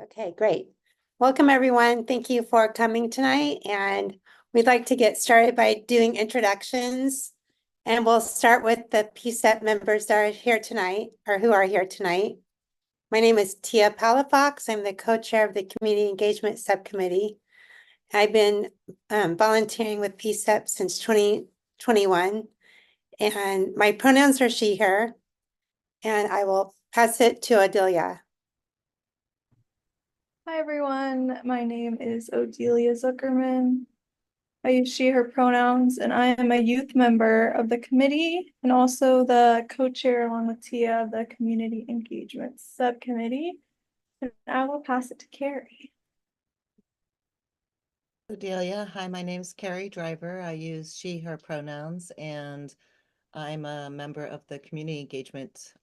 Okay, great. Welcome, everyone. Thank you for coming tonight. And we'd like to get started by doing introductions. And we'll start with the PCCEP members that are here tonight, or who are here tonight. My name is Tia Palafox. I'm the co-chair of the Community Engagement Subcommittee. I've been volunteering with PCCEP since 2021. And my pronouns are she, her. And I will pass it to Adelia. Hi everyone, my name is Odelia Zuckerman. I use she, her pronouns, and I am a youth member of the committee and also the co-chair along with Tia of the Community Engagement Subcommittee. And I will pass it to Carrie. Odelia, hi, my name's Carrie Driver. I use she, her pronouns, and I'm a member of the Community Engagement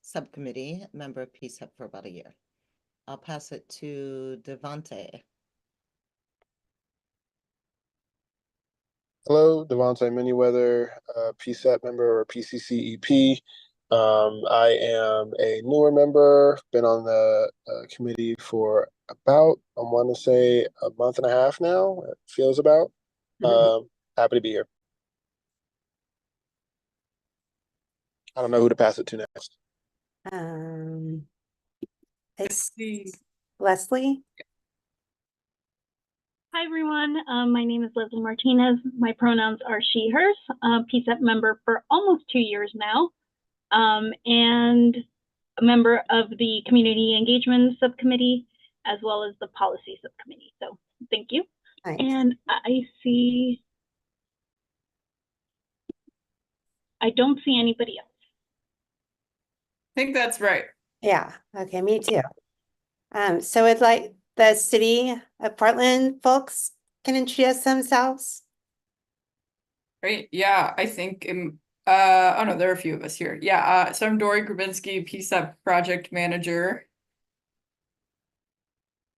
Subcommittee, member of PCCEP for about a year. I'll pass it to Devante. Hello, Devontae Manyweather, PCCEP member or PCCEP. I am a newer member, been on the committee for about, I want to say, a month and a half now, it feels about. Happy to be here. I don't know who to pass it to next. It's Leslie. Hi, everyone. My name is Leslie Martinez. My pronouns are she, hers, PCCEP member for almost 2 years now, and a member of the Community Engagement Subcommittee, as well as the Policy Subcommittee. So thank you. Nice. And I don't see anybody else. I think that's right. Yeah, okay, me too. So I'd like the City of Portland folks can introduce themselves. Great. Yeah, I think oh no, there are a few of us here. Yeah, so I'm Dory Grabinski, PCCEP project manager.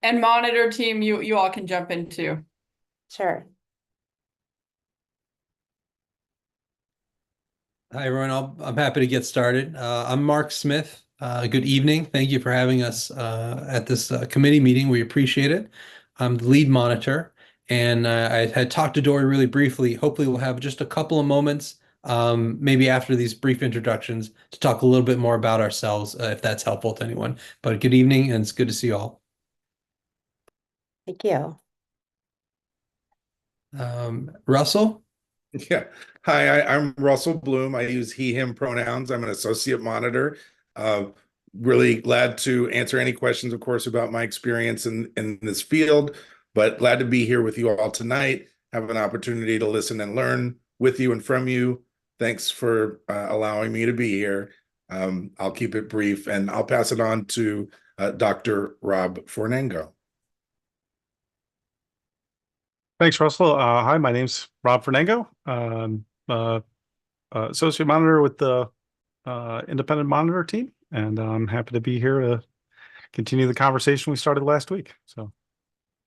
And monitor team, you all can jump into. Sure. Hi, everyone. I'm happy to get started. I'm Mark Smith. Good evening. Thank you for having us at this committee meeting. We appreciate it. I'm the lead monitor, and I had talked to Dory really briefly. Hopefully, we'll have just a couple of moments, maybe after these brief introductions, to talk a little bit more about ourselves, if that's helpful to anyone. But good evening, and it's good to see you all. Thank you. Russell? Yeah. Hi, I'm Russell Bloom. I use he, him pronouns. I'm an associate monitor. Really glad to answer any questions, of course, about my experience in this field, but glad to be here with you all tonight, have an opportunity to listen and learn with you and from you. Thanks for allowing me to be here. I'll keep it brief, and I'll pass it on to Dr. Rob Fornengo. Thanks, Russell. Hi, my name's Rob Fernango. Associate monitor with the independent monitor team, and I'm happy to be here to continue the conversation we started last week. So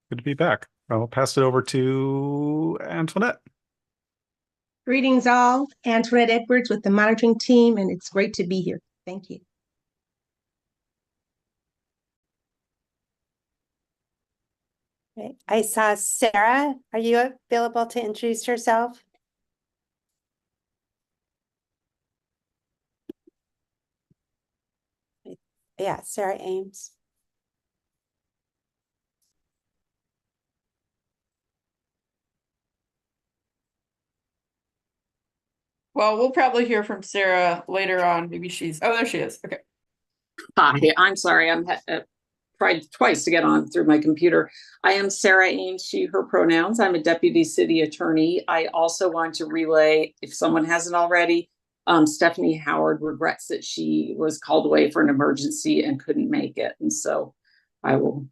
good to be back. I'll pass it over to Antoinette. Greetings all, Antoinette Edwards with the monitoring team, and it's great to be here. Thank you. Okay. I saw Sarah. Are you available to introduce yourself? Yeah, Sarah Ames. Well, we'll probably hear from Sarah later on. Maybe oh, there she is. Okay. Hi, I'm sorry. I'm tried twice to get on through my computer. I am Sarah Ames, she, her pronouns. I'm a deputy city attorney. I also want to relay, if someone hasn't already, Stephanie Howard regrets that she was called away for an emergency and couldn't make it. And so I will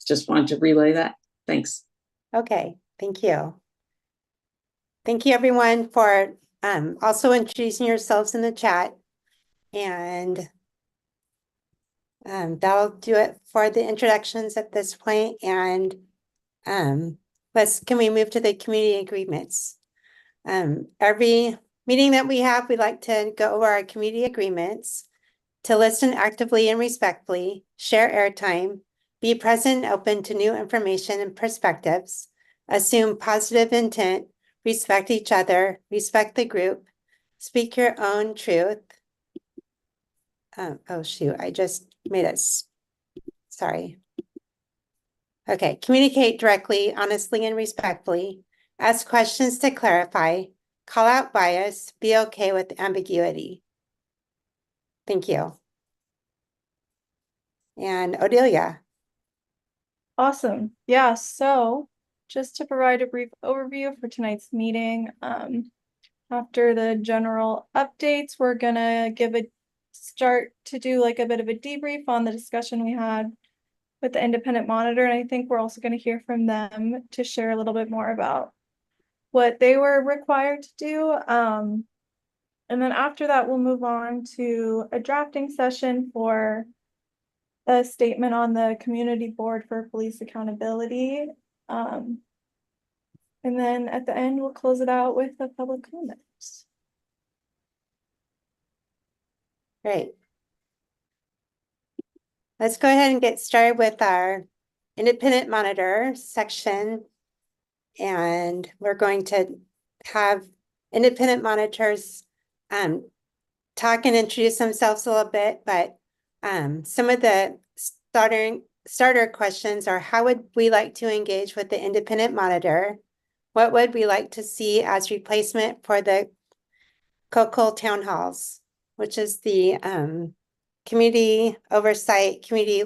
just want to relay that. Thanks. Okay, thank you. Thank you, everyone, for also introducing yourselves in the chat. And that'll do it for the introductions at this point. And can we move to the community agreements? Every meeting that we have, we like to go over our community agreements, to listen actively and respectfully, share airtime, Be present and open to new information and perspectives. Assume positive intent. Respect each other. Respect the group. Speak your own truth. Oh shoot, I just made it. Sorry. Okay, communicate directly, honestly, and respectfully. Ask questions to clarify. Call out bias. Be okay with ambiguity. Thank you. And Odelia. Awesome. Yeah, so just to provide a brief overview for tonight's meeting, after the general updates, we're gonna start to do like a bit of a debrief on the discussion we had with the independent monitor. And I think we're also gonna hear from them to share a little bit more about what they were required to do. And then after that, we'll move on to a drafting session for a statement on the community board for police accountability. And then at the end, we'll close it out with the public comments. Great. Let's go ahead and get started with our independent monitor section. And we're going to have independent monitors talk and introduce themselves a little bit, but some of the starter questions are: how would we like to engage with the independent monitor? What would we like to see as replacement for the COCO town halls, which is the community oversight, community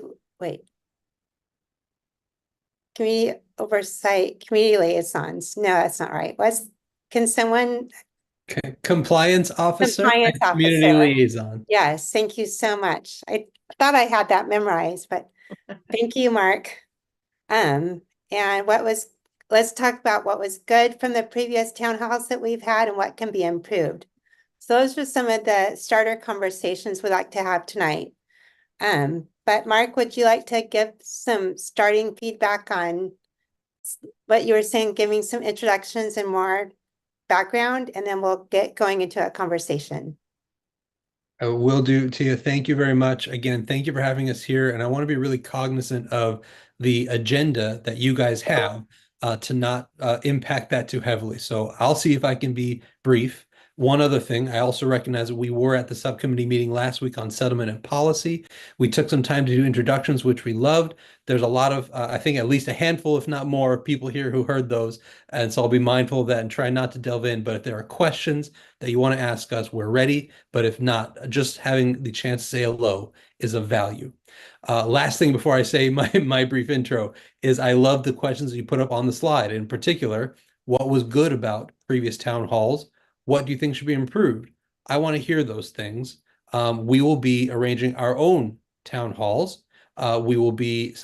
liaisons. No, that's not right. Can someone? Compliance officer Compliance and community officer. liaison. Yes, thank you so much. I thought I had that memorized, but thank you, Mark. And let's talk about what was good from the previous town halls that we've had and what can be improved. So those are some of the starter conversations we'd like to have tonight. But Mark, would you like to give some starting feedback on what you were saying, giving some introductions and more background, and then we'll get going into a conversation. I will do, Tia. Thank you very much. Again, thank you for having us here. And I want to be really cognizant of the agenda that you guys have to not impact that too heavily. So I'll see if I can be brief. One other thing, I also recognize that we were at the subcommittee meeting last week on settlement and policy. We took some time to do introductions, which we loved. There's a lot of, I think at least a handful, if not more, of people here who heard those. And so I'll be mindful of that and try not to delve in. But if there are questions that you want to ask us, we're ready. But if not, just having the chance to say hello is of value. Last thing before I say my brief intro is I love the questions that you put up on the slide. In particular, what was good about previous town halls? What do you think should be improved? I want to hear those things. We will be arranging our own town halls. We will be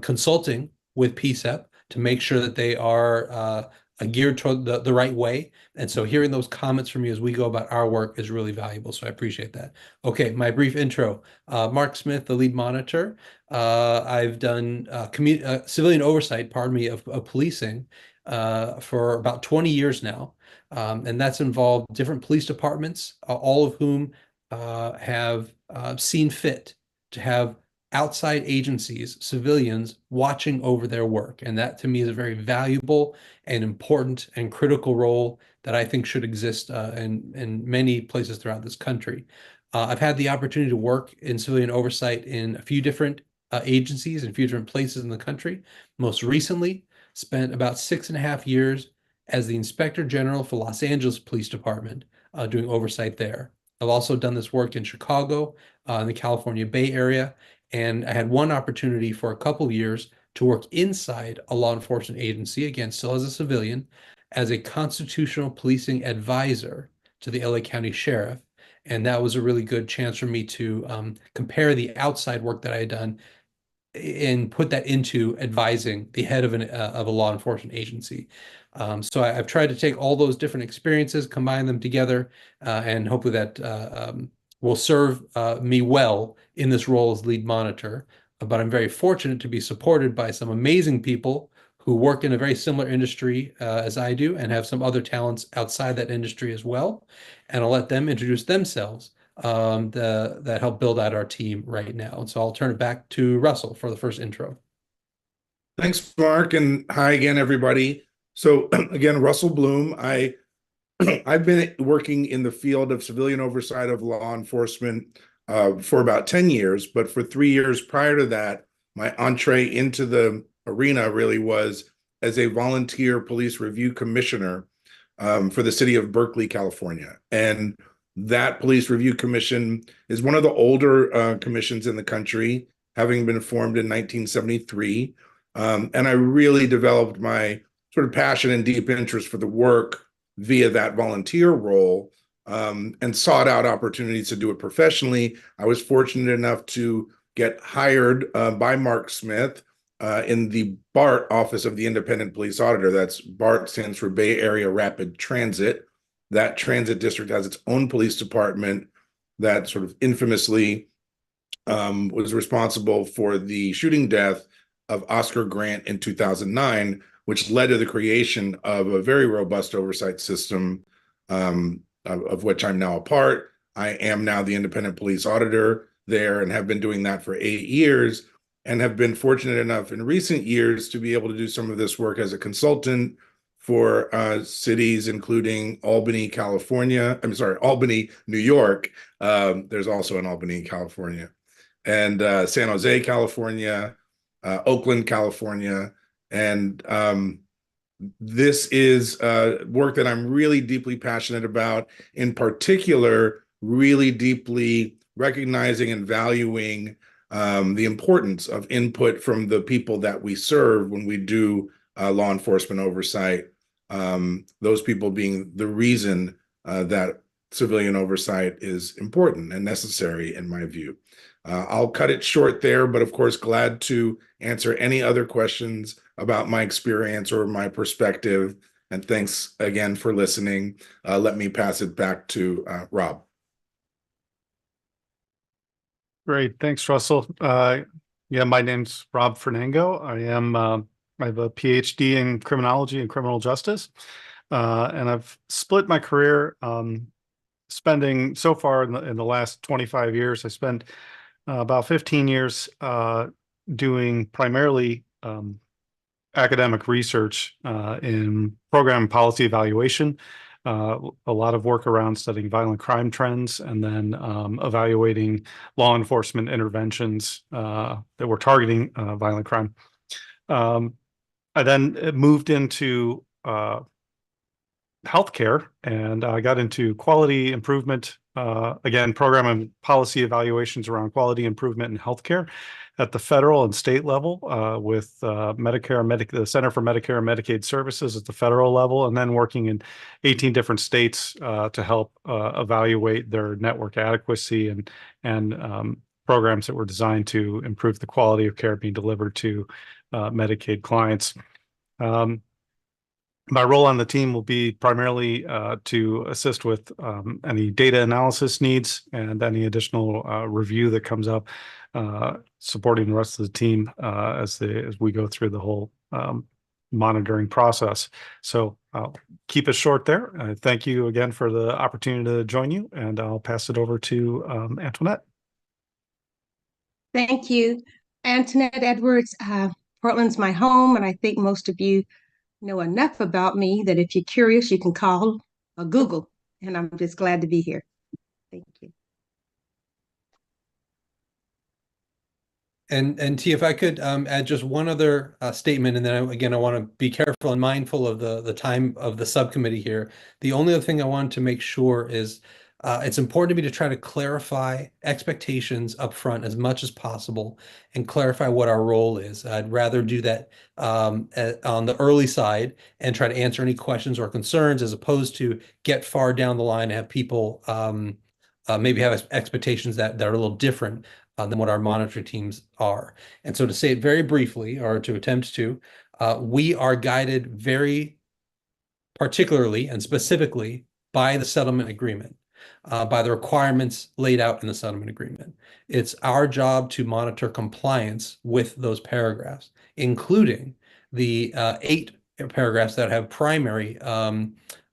consulting with PCCEP to make sure that they are geared toward the right way. And so hearing those comments from you as we go about our work is really valuable. So I appreciate that. Okay, my brief intro. Mark Smith, the lead monitor. I've done civilian oversight, pardon me, of policing for about 20 years now. And that's involved different police departments, all of whom have seen fit to have outside agencies, civilians watching over their work. And that to me is a very valuable and important and critical role that I think should exist in many places throughout this country. I've had the opportunity to work in civilian oversight in a few different agencies in a few different places in the country. Most recently, spent about 6.5 years as the Inspector General for Los Angeles Police Department, doing oversight there. I've also done this work in Chicago, in the California Bay Area, and I had one opportunity for a couple of years to work inside a law enforcement agency, again, still as a civilian, as a constitutional policing advisor to the LA County Sheriff. And that was a really good chance for me to compare the outside work that I had done and put that into advising the head of a law enforcement agency. So I've tried to take all those different experiences, combine them together, and hopefully that will serve me well in this role as lead monitor. But I'm very fortunate to be supported by some amazing people who work in a very similar industry as I do and have some other talents outside that industry as well. And I'll let them introduce themselves that help build out our team right now. And so I'll turn it back to Russell for the first intro. Thanks, Mark, and hi again, everybody. So again, Russell Bloom. I've been working in the field of civilian oversight of law enforcement for about 10 years, but for 3 years prior to that, my entree into the arena really was as a volunteer police review commissioner for the city of Berkeley, California. And that police review commission is one of the older commissions in the country, having been formed in 1973. And I really developed my sort of passion and deep interest for the work via that volunteer role, and sought out opportunities to do it professionally. I was fortunate enough to get hired by Mark Smith in the BART office of the Independent Police Auditor. That's BART stands for Bay Area Rapid Transit. That transit district has its own police department that sort of infamously was responsible for the shooting death of Oscar Grant in 2009, which led to the creation of a very robust oversight system, of which I'm now a part. I am now the independent police auditor there and have been doing that for 8 years, and have been fortunate enough in recent years to be able to do some of this work as a consultant for cities including Albany, California. I'm sorry, Albany, New York. There's also an Albany, California, and San Jose, California, Oakland, California. And this is work that I'm really deeply passionate about, in particular, really deeply recognizing and valuing the importance of input from the people that we serve when we do law enforcement oversight, those people being the reason that civilian oversight is important and necessary, in my view. I'll cut it short there, but of course, glad to answer any other questions about my experience or my perspective. And thanks again for listening. Let me pass it back to Rob. Great. Thanks, Russell. Yeah, my name's Rob Fernango. I have a PhD in criminology and criminal justice. And I've split my career, spending so far in the last 25 years. I spent about 15 years doing primarily academic research in program and policy evaluation, a lot of work around studying violent crime trends, and then evaluating law enforcement interventions that were targeting violent crime. I then moved into healthcare, and I got into quality improvement, again, program and policy evaluations around quality improvement in healthcare at the federal and state level, with Medicare, the Center for Medicare and Medicaid Services at the federal level, and then working in 18 different states to help evaluate their network adequacy and programs that were designed to improve the quality of care being delivered to Medicaid clients. My role on the team will be primarily to assist with any data analysis needs and any additional review that comes up, supporting the rest of the team as we go through the whole monitoring process. So I'll keep it short there. Thank you again for the opportunity to join you, and I'll pass it over to Antoinette. Thank you. Antoinette Edwards. Portland's my home, and I think most of you know enough about me that if you're curious, you can call or Google, and I'm just glad to be here. Thank you. And T, if I could add just one other statement, and then I want to be careful and mindful of the time of the subcommittee here. The only other thing I wanted to make sure is it's important to me to try to clarify expectations up front as much as possible and clarify what our role is. I'd rather do that on the early side and try to answer any questions or concerns, as opposed to get far down the line and have people maybe have expectations that are a little different than what our monitoring teams are. And so, to say it very briefly, or to attempt to, we are guided very particularly and specifically by the settlement agreement, by the requirements laid out in the settlement agreement. It's our job to monitor compliance with those paragraphs, including the 8 paragraphs that have primary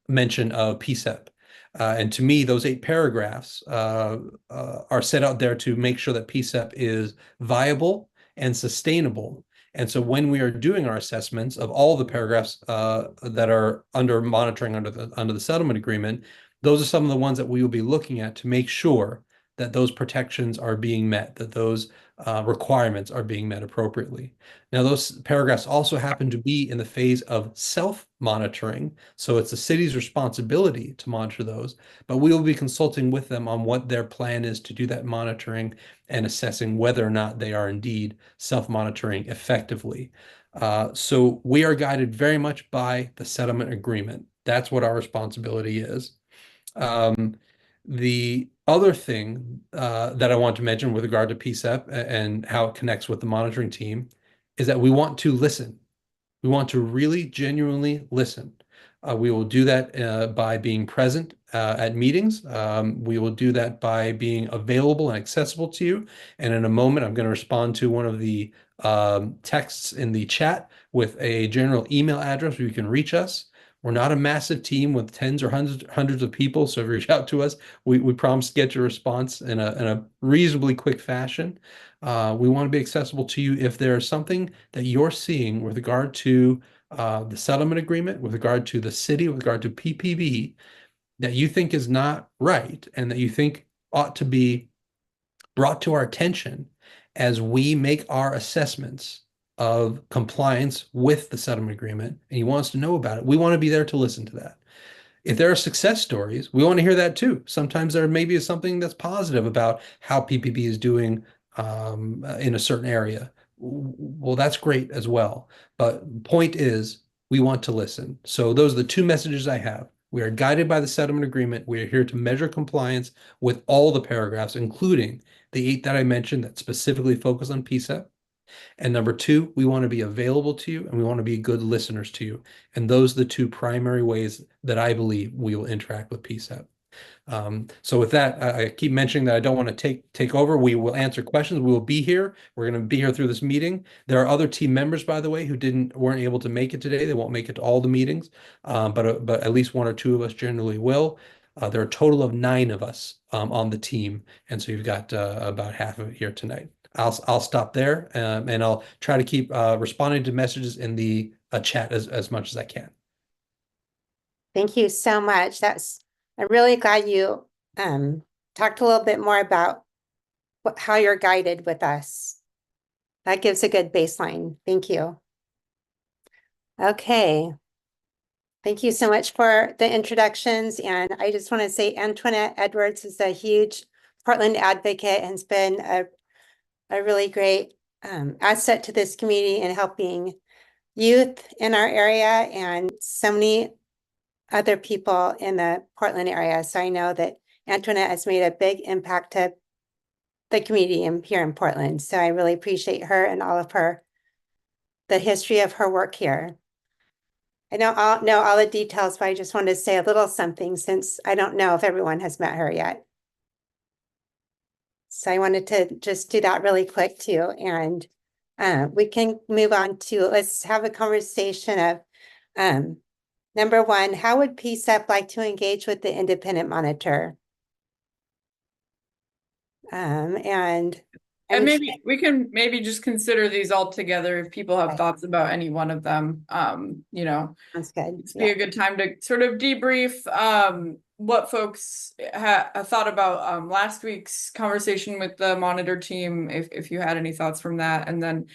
mention of PCCEP. And to me, those 8 paragraphs are set out there to make sure that PCCEP is viable and sustainable, And so when we are doing our assessments of all the paragraphs that are under monitoring under the settlement agreement, those are some of the ones that we will be looking at to make sure that those protections are being met, that those requirements are being met appropriately. Now, those paragraphs also happen to be in the phase of self-monitoring, so it's the city's responsibility to monitor those, but we will be consulting with them on what their plan is to do that monitoring and assessing whether or not they are indeed self-monitoring effectively. So we are guided very much by the settlement agreement. That's what our responsibility is. The other thing that I want to mention with regard to PCEP and how it connects with the monitoring team is that we want to listen. We want to really genuinely listen. We will do that by being present at meetings. We will do that by being available and accessible to you. And in a moment, I'm going to respond to one of the texts in the chat with a general email address where you can reach us. We're not a massive team with tens or hundreds of people. So if you reach out to us, we promise to get your response in a reasonably quick fashion. We want to be accessible to you if there is something that you're seeing with regard to the settlement agreement, with regard to the city, with regard to PPB, that you think is not right and that you think ought to be brought to our attention as we make our assessments of compliance with the settlement agreement, and you want us to know about it. We want to be there to listen to that. If there are success stories, we want to hear that too. Sometimes there maybe is something that's positive about how PPP is doing in a certain area. Well, that's great as well. But point is, we want to listen. So those are the two messages I have. We are guided by the settlement agreement. We are here to measure compliance with all the paragraphs, including the 8 that I mentioned that specifically focus on PCEP. And number 2, we want to be available to you and we want to be good listeners to you. And those are the 2 primary ways that I believe we will interact with PCEP. So with that, I keep mentioning that I don't want to take over. We will answer questions. We will be here. We're going to be here through this meeting. There are other team members, by the way, who weren't able to make it today. They won't make it to all the meetings, but at least 1 or 2 of us generally will. There are a total of 9 of us on the team, and so you've got about half of it here tonight. I'll stop there, and I'll try to keep responding to messages in the chat as much as I can. Thank you so much. I'm really glad you talked a little bit more about how you're guided with us. That gives a good baseline. Thank you. Okay. Thank you so much for the introductions. And I just want to say Antoinette Edwards is a huge Portland advocate and has been a really great asset to this community in helping youth in our area and so many other people in the Portland area. So I know that Antoinette has made a big impact to the community here in Portland. So I really appreciate her and all of the history of her work here. I don't know all the details, but I just wanted to say a little something since I don't know if everyone has met her yet. So I wanted to just do that really quick too. And we can move on to, let's have a conversation of number 1, how would PCEP like to engage with the independent monitor? And maybe we can just consider these all together if people have thoughts about any one of them. Sounds good. It's be a good time to sort of debrief what folks thought about last week's conversation with the monitor team, if you had any thoughts from that, and then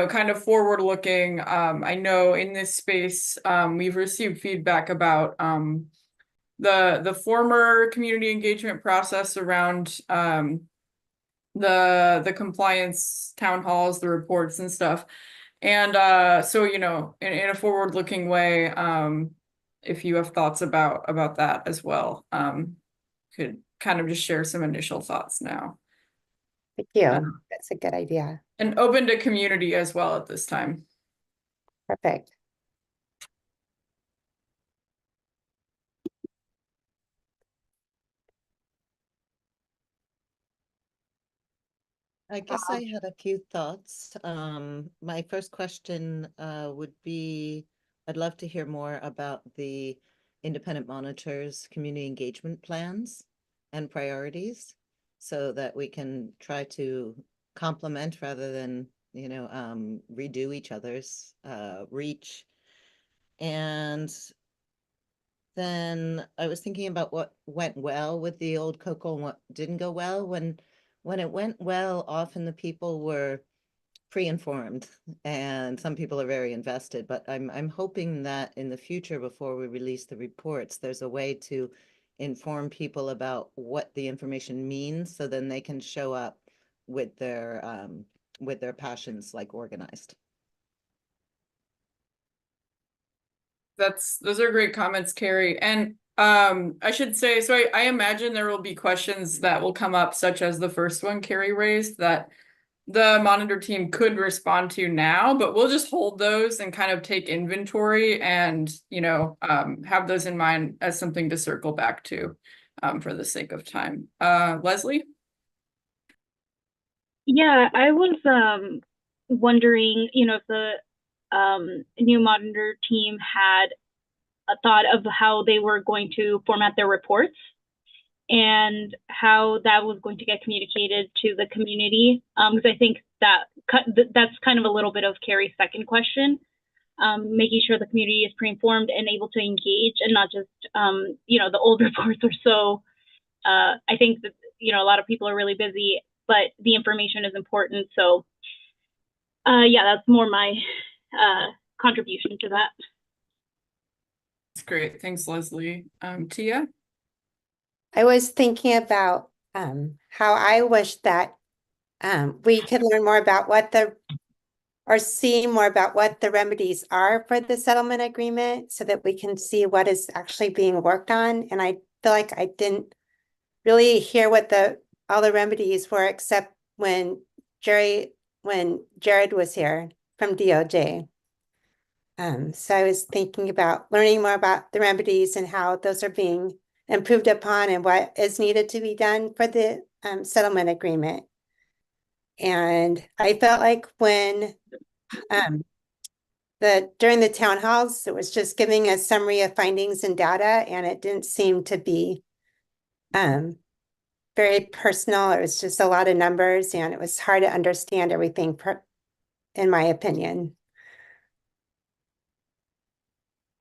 kind of forward looking. I know in this space we've received feedback about the former community engagement process around the compliance town halls, the reports and stuff. And so in a forward looking way, if you have thoughts about that as well, could kind of just share some initial thoughts now. Thank you. That's a good idea. And open to community as well at this time. Perfect. I guess I had a few thoughts. My first question would be, I'd love to hear more about the independent monitors' community engagement plans and priorities so that we can try to complement rather than redo each other's reach. And then I was thinking about what went well with the old COCO and what didn't go well. When it went well, often the people were pre-informed, and some people are very invested, but I'm hoping that in the future, before we release the reports, there's a way to inform people about what the information means, so then they can show up with their passions like organized. Those are great comments, Carrie. And I should say, so I imagine there will be questions that will come up, such as the first one Carrie raised, that the monitor team could respond to now, but we'll just hold those and kind of take inventory and, have those in mind as something to circle back to for the sake of time. Leslie? Yeah, I was wondering, if the new monitor team had a thought of how they were going to format their reports and how that was going to get communicated to the community. Because I think that's kind of a little bit of Carrie's second question, making sure the community is pre-informed and able to engage, and not just, the old reports are so, I think that, a lot of people are really busy, but the information is important. So yeah, that's more my contribution to that. That's great. Thanks, Leslie. Tia? I was thinking about how I wish that we could learn more about see more about what the remedies are for the settlement agreement, so that we can see what is actually being worked on. And I feel like I didn't really hear what all the remedies were, except when Jared was here from DOJ. So I was thinking about learning more about the remedies and how those are being improved upon and what is needed to be done for the settlement agreement. And I felt like when during the town halls, it was just giving a summary of findings and data, and it didn't seem to be very personal. It was just a lot of numbers, and it was hard to understand everything, in my opinion.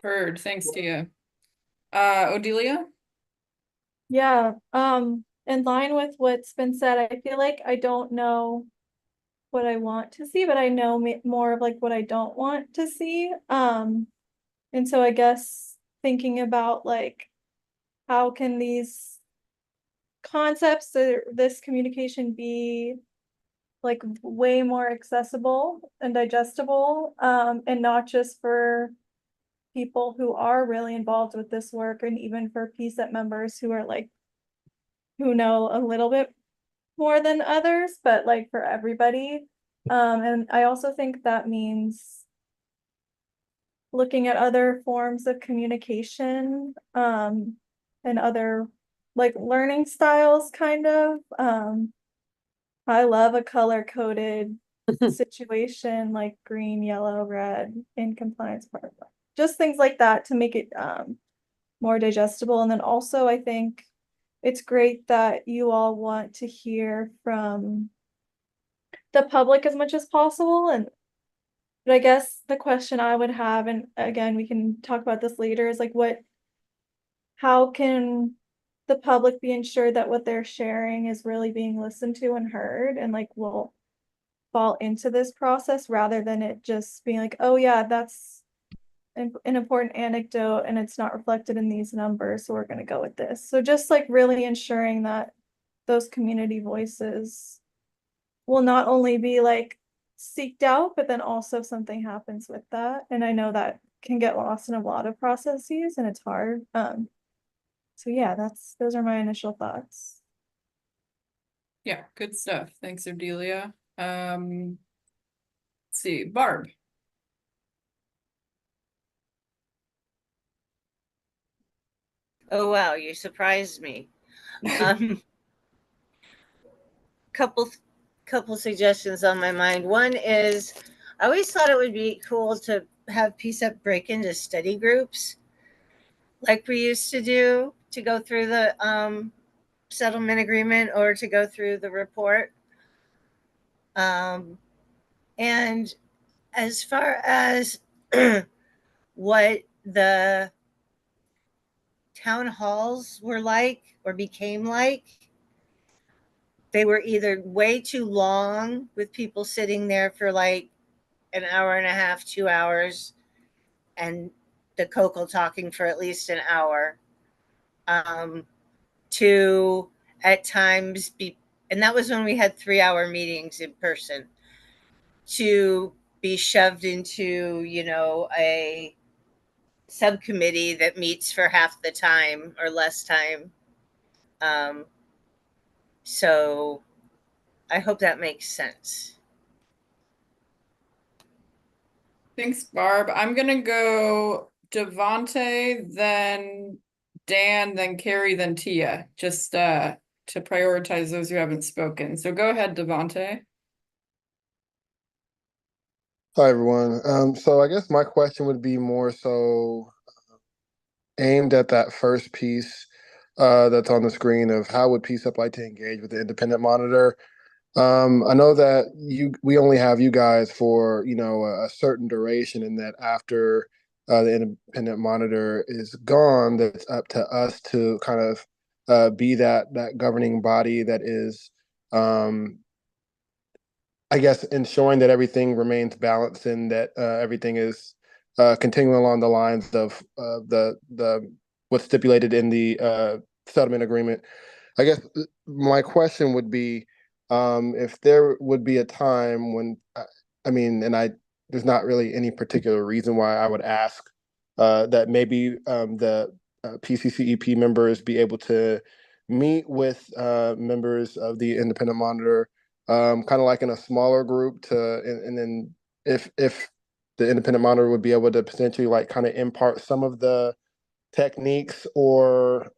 Heard. Thanks, Tia. Odelia? Yeah, in line with what's been said, I feel like I don't know what I want to see, but I know more of like what I don't want to see. And so I guess thinking about like, how can these concepts or this communication be like way more accessible and digestible, and not just for people who are really involved with this work, and even for PCCEP members who are like, who know a little bit more than others, but like for everybody. And I also think that means looking at other forms of communication, and other like learning styles, kind of. I love a color-coded situation like green, yellow, red in compliance part. Just things like that to make it more digestible. And then also I think it's great that you all want to hear from the public as much as possible. But I guess the question I would have, and again, we can talk about this later, is like how can the public be ensured that what they're sharing is really being listened to and heard, and like will fall into this process, rather than it just being like, oh yeah, that's an important anecdote and it's not reflected in these numbers, so we're going to go with this. So just like really ensuring that those community voices will not only be like seeked out, but then also something happens with that. And I know that can get lost in a lot of processes and it's hard. So yeah, those are my initial thoughts. Yeah, good stuff. Thanks, Odelia. Let's see, Barb. Oh, wow, you surprised me. Couple suggestions on my mind. One is, I always thought it would be cool to have PCCEP break into study groups like we used to do, to go through the settlement agreement or to go through the report. And as far as what the town halls were like or became like, they were either way too long with people sitting there for like an hour and a half, 2 hours, and the Coco talking for at least an hour, to at times be, and that was when we had 3-hour meetings in person, to be shoved into, you know, a subcommittee that meets for half the time or less time. So I hope that makes sense. Thanks, Barb. I'm gonna go Devonte, then Dan, then Carrie, then Tia, just to prioritize those who haven't spoken. So go ahead, Devonte. Hi, everyone. So I guess my question would be more so aimed at that first piece that's on the screen of how would PCEP like to engage with the independent monitor. I know that we only have you guys for, you know, a certain duration, and that after the independent monitor is gone, that's up to us to kind of be that governing body that is, I guess, ensuring that everything remains balanced and that everything is continuing along the lines of the what's stipulated in the settlement agreement. I guess my question would be, if there would be a time when, I mean, there's not really any particular reason why I would ask that maybe the PCCEP members be able to meet with members of the independent monitor, kind of like in a smaller group, and then if the independent monitor would be able to potentially like kind of impart some of the techniques or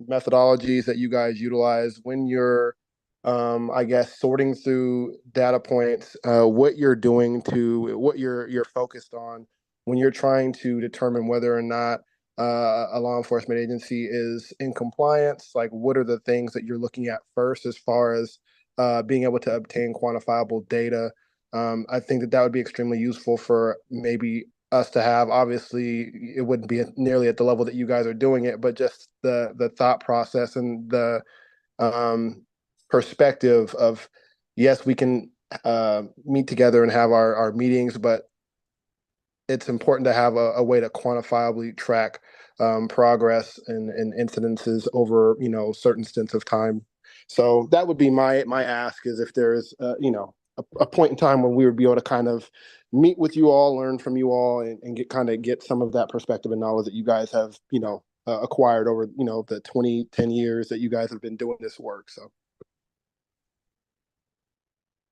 methodologies that you guys utilize when you're, I guess, sorting through data points, what you're doing to what you're focused on when you're trying to determine whether or not a law enforcement agency is in compliance. Like, what are the things that you're looking at first as far as being able to obtain quantifiable data? I think that would be extremely useful for maybe us to have. Obviously, it wouldn't be nearly at the level that you guys are doing it, but just the thought process and the perspective of, yes, we can meet together and have our meetings, but it's important to have a way to quantifiably track progress and incidences over, you know, certain stints of time. So that would be my ask, is if there's you know, a point in time when we would be able to kind of meet with you all, learn from you all, and get some of that perspective and knowledge that you guys have, you know, acquired over, you know, the 10 years that you guys have been doing this work. So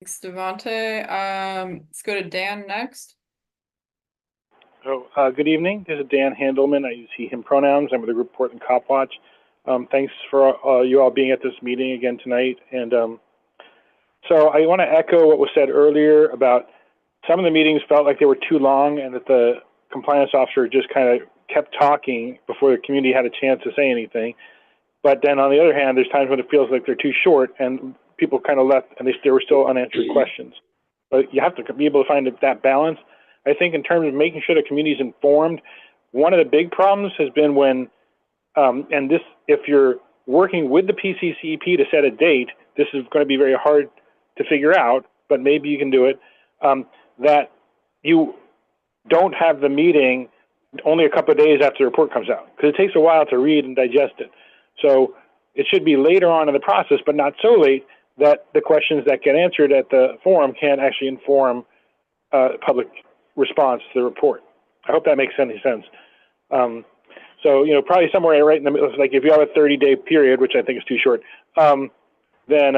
Thanks, Devonte. Let's go to Dan next. Good evening. This is Dan Handelman. I use he, him pronouns. I'm with the group Portland Cop Watch. Thanks for you all being at this meeting again tonight. And so I want to echo what was said earlier about some of the meetings felt like they were too long, and that the compliance officer just kind of kept talking before the community had a chance to say anything. But then on the other hand, there's times when it feels like they're too short and people kind of left and there were still unanswered questions. But you have to be able to find that balance. I think in terms of making sure the community is informed, one of the big problems has been when, and this, if you're working with the PCCEP to set a date, this is going to be very hard to figure out, but maybe you can do it, that you don't have the meeting only a couple of days after the report comes out, because it takes a while to read and digest it. So it should be later on in the process, but not so late that the questions that get answered at the forum can actually inform public response to the report. I hope that makes any sense. So, you know, probably somewhere right in the middle, like if you have a 30-day period, which I think is too short, then,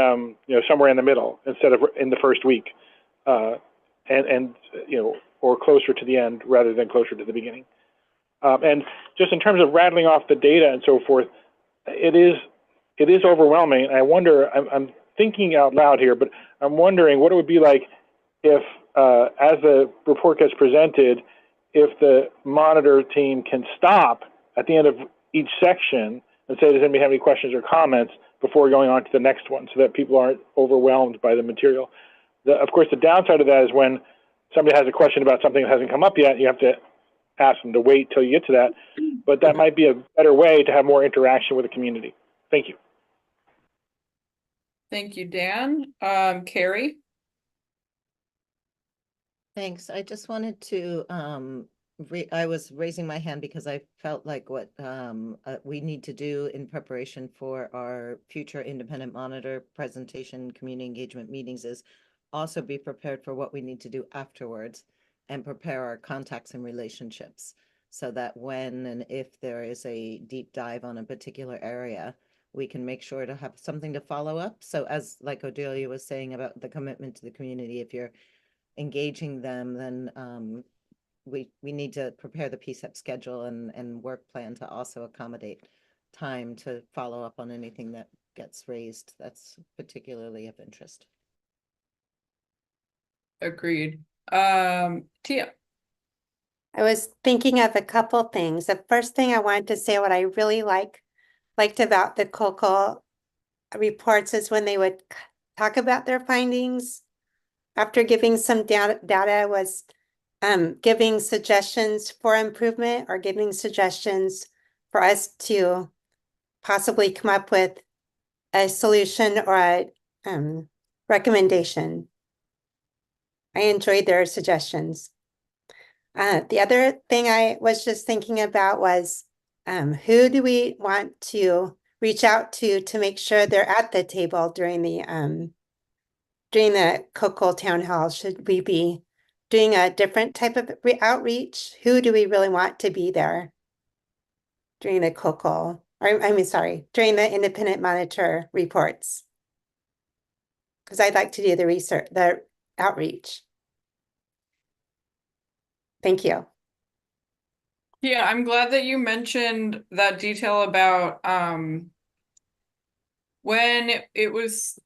you know, somewhere in the middle instead of in the first week, and you know, or closer to the end rather than closer to the beginning. And just in terms of rattling off the data and so forth, it is overwhelming. And I wonder, I'm thinking out loud here, but I'm wondering what it would be like if, as the report gets presented, if the monitor team can stop at the end of each section and say, does anybody have any questions or comments before going on to the next one, so that people aren't overwhelmed by the material. Of course, the downside of that is when somebody has a question about something that hasn't come up yet, you have to ask them to wait till you get to that. But that might be a better way to have more interaction with the community. Thank you. Thank you, Dan. Carrie? Thanks. I just wanted to, I was raising my hand because I felt like what we need to do in preparation for our future independent monitor presentation, community engagement meetings is also be prepared for what we need to do afterwards and prepare our contacts and relationships so that when and if there is a deep dive on a particular area, we can make sure to have something to follow up. So as like Odelia was saying about the commitment to the community, if you're engaging them, then we need to prepare the PCEP schedule and work plan to also accommodate time to follow up on anything that gets raised that's particularly of interest. Agreed. Tia? I was thinking of a couple things. The first thing I wanted to say, what I really liked about the COCO reports is when they would talk about their findings after giving some data was giving suggestions for improvement or giving suggestions for us to possibly come up with a solution or a recommendation. I enjoyed their suggestions. The other thing I was just thinking about was who do we want to reach out to make sure they're at the table during the COCO town hall? Should we be doing a different type of outreach? Who do we really want to be there during the COCO? Or, I mean, sorry, during the independent monitor reports? Because I'd like to do the research, the outreach. Thank you. Yeah, I'm glad that you mentioned that detail about when it was,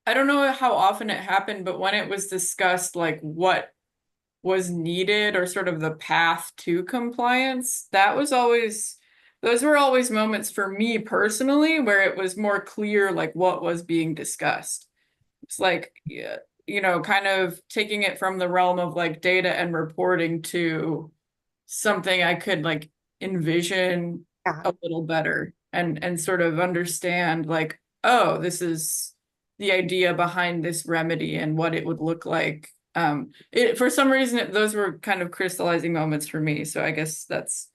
I don't know how often it happened, but when it was discussed, like what was needed or sort of the path to compliance, those were always moments for me personally where it was more clear like what was being discussed. It's like, you know, kind of taking it from the realm of like data and reporting to something I could like envision a little better and sort of understand like, oh, this is the idea behind this remedy and what it would look like. For some reason, those were kind of crystallizing moments for me. So I guess that's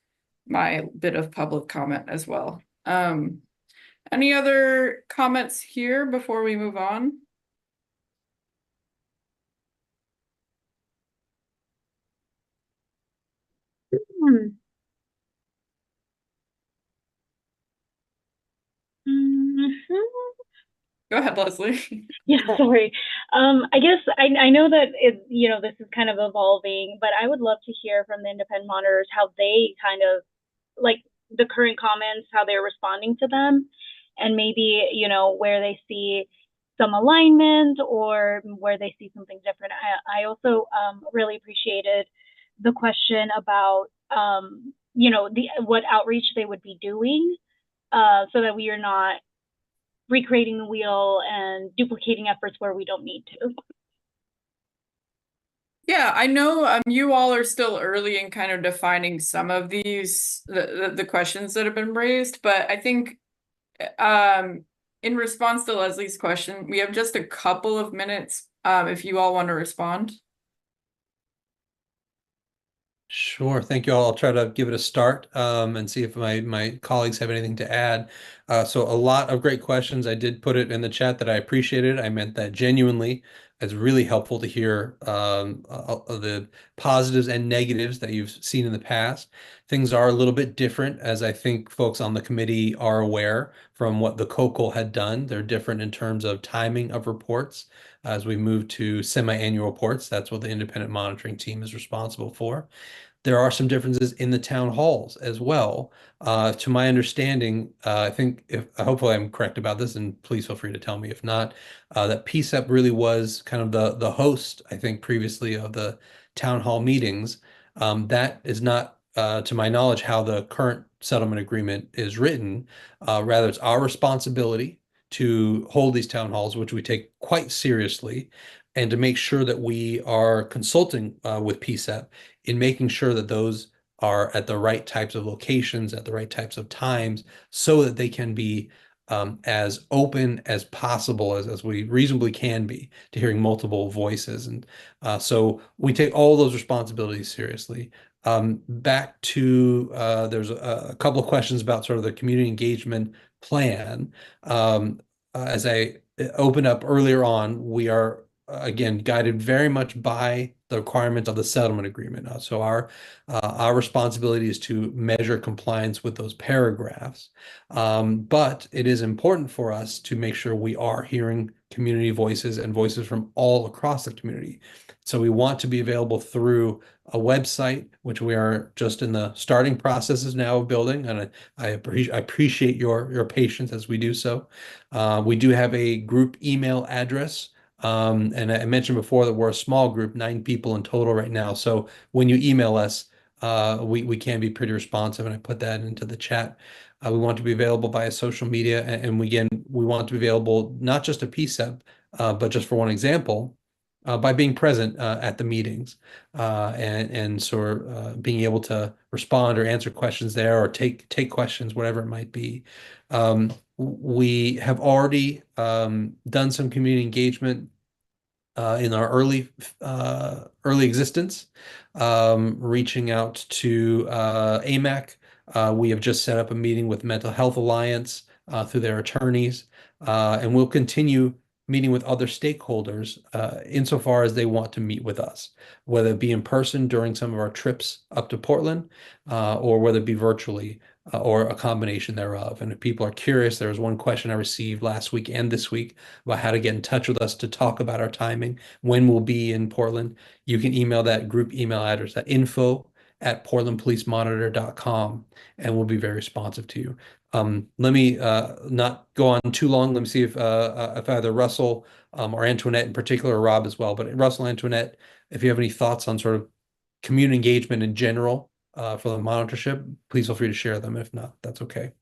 my bit of public comment as well. Any other comments here before we move on? Go ahead, Leslie. Yeah, sorry. I guess I know that this is kind of evolving, but I would love to hear from the independent monitors how they kind of like the current comments, how they're responding to them, and maybe, where they see some alignment or where they see something different. I also really appreciated the question about what outreach they would be doing, so that we are not recreating the wheel and duplicating efforts where we don't need to. Yeah, I know you all are still early in kind of defining some of these the questions that have been raised, but I think in response to Leslie's question, we have just a couple of minutes if you all want to respond. Sure. Thank you all. I'll try to give it a start and see if my colleagues have anything to add. So a lot of great questions. I did put it in the chat that I appreciated. I meant that genuinely. It's really helpful to hear the positives and negatives that you've seen in the past. Things are a little bit different, as I think folks on the committee are aware from what the COCO had done. They're different in terms of timing of reports. As we move to semi-annual reports, that's what the independent monitoring team is responsible for. There are some differences in the town halls as well. To my understanding, I think hopefully I'm correct about this, and please feel free to tell me if not, that PCEP really was kind of the host, I think, previously of the town hall meetings. That is not, to my knowledge, how the current settlement agreement is written. Rather, it's our responsibility to hold these town halls, which we take quite seriously. and to make sure that we are consulting with PCEP in making sure that those are at the right types of locations, at the right types of times, so that they can be as open as possible, as we reasonably can be, to hearing multiple voices. And so we take all those responsibilities seriously. Back to there's a couple of questions about sort of the community engagement plan. As I opened up earlier on, we are again guided very much by the requirements of the settlement agreement. So our responsibility is to measure compliance with those paragraphs. But it is important for us to make sure we are hearing community voices and voices from all across the community. So we want to be available through a website, which we are just in the starting processes now of building, and I appreciate your patience as we do so. We do have a group email address. And I mentioned before that we're a small group, 9 people in total right now. So when you email us, we can be pretty responsive, and I put that into the chat. We want to be available via social media, and we want to be available not just to PCEP, but just for one example, by being present at the meetings, and sort of being able to respond or answer questions there, or take questions, whatever it might be. We have already done some community engagement in our early existence, reaching out to AMAC. We have just set up a meeting with Mental Health Alliance through their attorneys, and we'll continue meeting with other stakeholders insofar as they want to meet with us, whether it be in person during some of our trips up to Portland, or whether it be virtually, or a combination thereof. And if people are curious, there was one question I received last week and this week about how to get in touch with us to talk about our timing, when we'll be in Portland. You can email that group email address at info@portlandpolicemonitor.com, and we'll be very responsive to you. Let me not go on too long. Let me see if either Russell or Antoinette in particular, or Rob as well, but Russell, Antoinette, if you have any thoughts on sort of community engagement in general for the monitorship, please feel free to share them. If not, that's okay.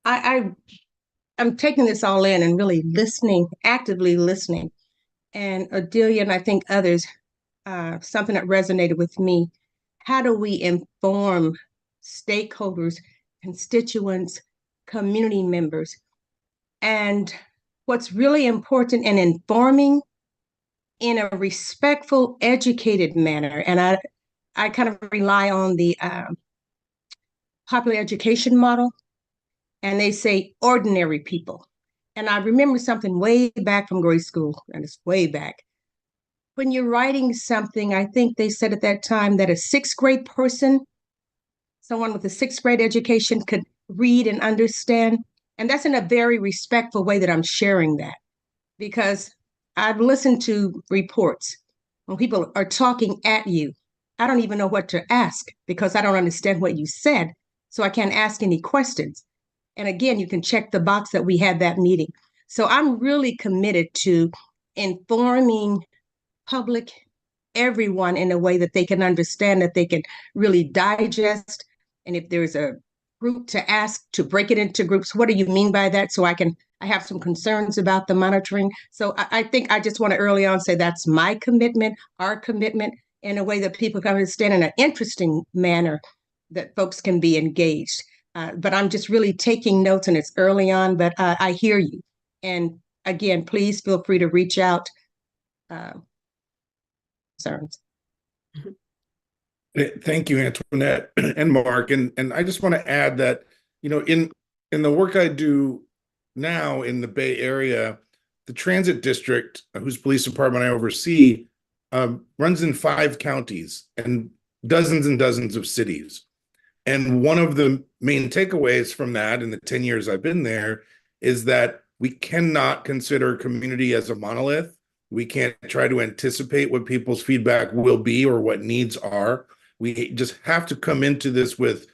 I'm taking this all in and really listening, actively listening. And Adelia and I think others, something that resonated with me. How do we inform stakeholders, constituents, community members? And what's really important in informing in a respectful, educated manner, and I kind of rely on the popular education model, and they say ordinary people. And I remember something way back from grade school, and it's way back. When you're writing something, I think they said at that time that a 6th grade person, someone with a 6th grade education, could read and understand. And that's in a very respectful way that I'm sharing that, because I've listened to reports when people are talking at you. I don't even know what to ask because I don't understand what you said. So I can't ask any questions. And again, you can check the box that we had that meeting. So I'm really committed to informing public, everyone, in a way that they can understand, that they can really digest. And if there's a group to ask, to break it into groups, what do you mean by that? So I have some concerns about the monitoring. So I think I just want to early on say that's my commitment, our commitment, in a way that people can understand in an interesting manner, that folks can be engaged. But I'm just really taking notes, and it's early on, but I hear you. And again, please feel free to reach out. Concerns. Thank you, Antoinette and Mark. And I just want to add that, in the work I do now in the Bay Area, the transit district, whose police department I oversee, runs in 5 counties and dozens of cities. And one of the main takeaways from that in the 10 years I've been there is that we cannot consider community as a monolith. We can't try to anticipate what people's feedback will be or what needs are. We just have to come into this with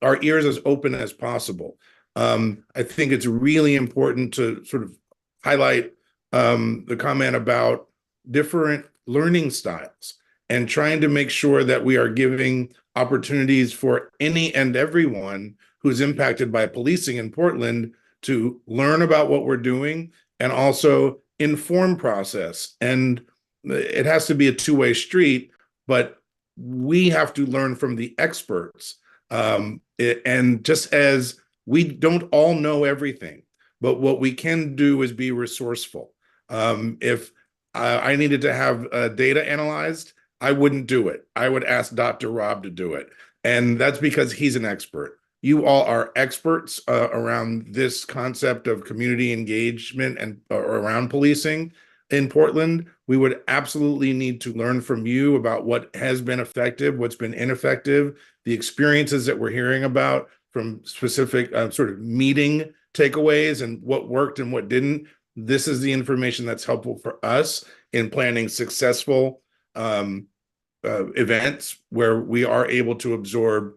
our ears as open as possible. I think it's really important to sort of highlight the comment about different learning styles and trying to make sure that we are giving opportunities for any and everyone who's impacted by policing in Portland to learn about what we're doing and also informed process, and it has to be a two-way street, but we have to learn from the experts. And just as we don't all know everything, but what we can do is be resourceful. If I needed to have data analyzed, I wouldn't do it. I would ask Dr. Rob to do it. And that's because he's an expert. You all are experts around this concept of community engagement and around policing in Portland. We would absolutely need to learn from you about what has been effective, what's been ineffective, the experiences that we're hearing about from specific sort of meeting takeaways and what worked and what didn't. This is the information that's helpful for us in planning successful events where we are able to absorb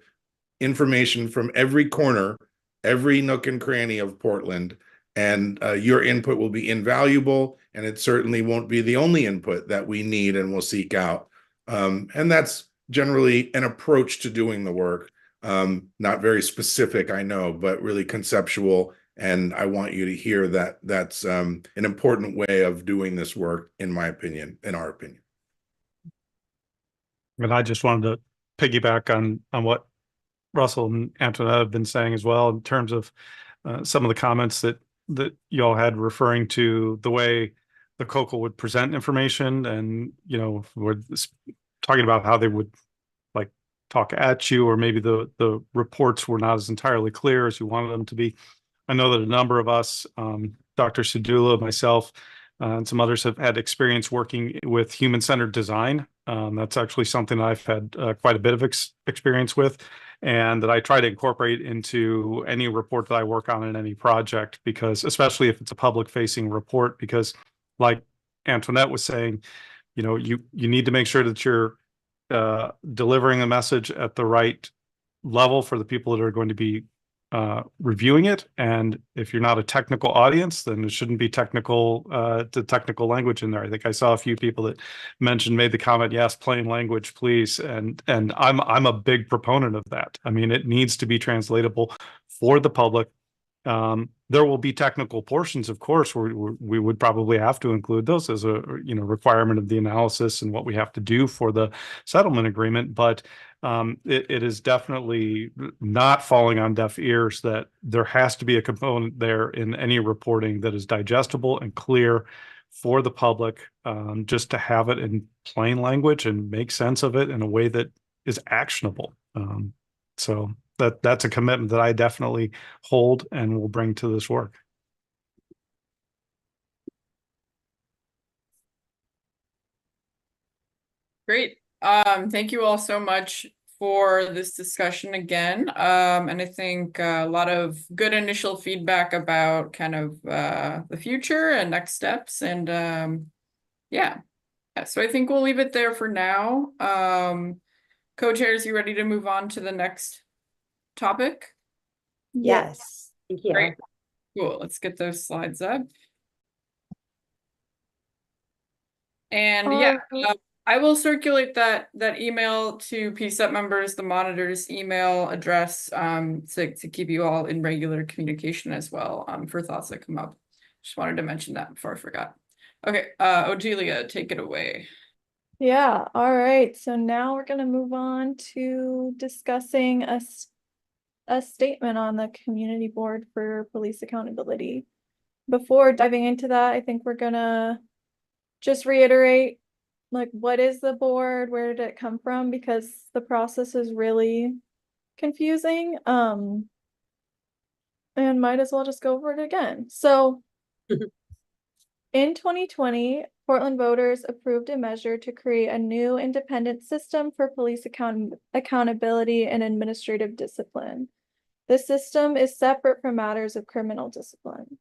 information from every corner, every nook and cranny of Portland. And your input will be invaluable, and it certainly won't be the only input that we need and will seek out. And that's generally an approach to doing the work. Not very specific, I know, but really conceptual. And I want you to hear that that's an important way of doing this work, in my opinion, in our opinion. And I just wanted to piggyback on what Russell and Antoinette have been saying as well, in terms of some of the comments that y'all had referring to the way the COCO would present information, and we're talking about how they would like talk at you, or maybe the reports were not as entirely clear as you wanted them to be. I know that a number of us, Dr. Sedula, myself, and some others have had experience working with human-centered design. That's actually something that I've had quite a bit of experience with, and that I try to incorporate into any report that I work on in any project, because especially if it's a public-facing report, because like Antoinette was saying, you need to make sure that you're delivering a message at the right level for the people that are going to be reviewing it. And if you're not a technical audience, then it shouldn't be technical language in there. I think I saw a few people that made the comment, yes, plain language, please. And I'm a big proponent of that. I mean, it needs to be translatable for the public. There will be technical portions, of course, where we would probably have to include those as a requirement of the analysis and what we have to do for the settlement agreement. But it is definitely not falling on deaf ears that there has to be a component there in any reporting that is digestible and clear for the public, just to have it in plain language and make sense of it in a way that is actionable. So that's a commitment that I definitely hold and will bring to this work. Great. Thank you all so much for this discussion again. And I think a lot of good initial feedback about kind of the future and next steps. And yeah, so I think we'll leave it there for now. Co-chairs, you ready to move on to the next topic? Yes. Thank you. Great. Cool. Let's get those slides up. And yeah, I will circulate that email to PCCEP members, the monitor's email address, to keep you all in regular communication as well, for thoughts that come up. Just wanted to mention that before I forgot. Okay, Odelia, take it away. Yeah, all right. So now we're going to move on to discussing a statement on the community board for police accountability. Before diving into that, I think we're going to just reiterate, like, what is the board? Where did it come from? Because the process is really confusing. And might as well just go over it again. So in 2020, Portland voters approved a measure to create a new independent system for police accountability and administrative discipline. The system is separate from matters of criminal discipline.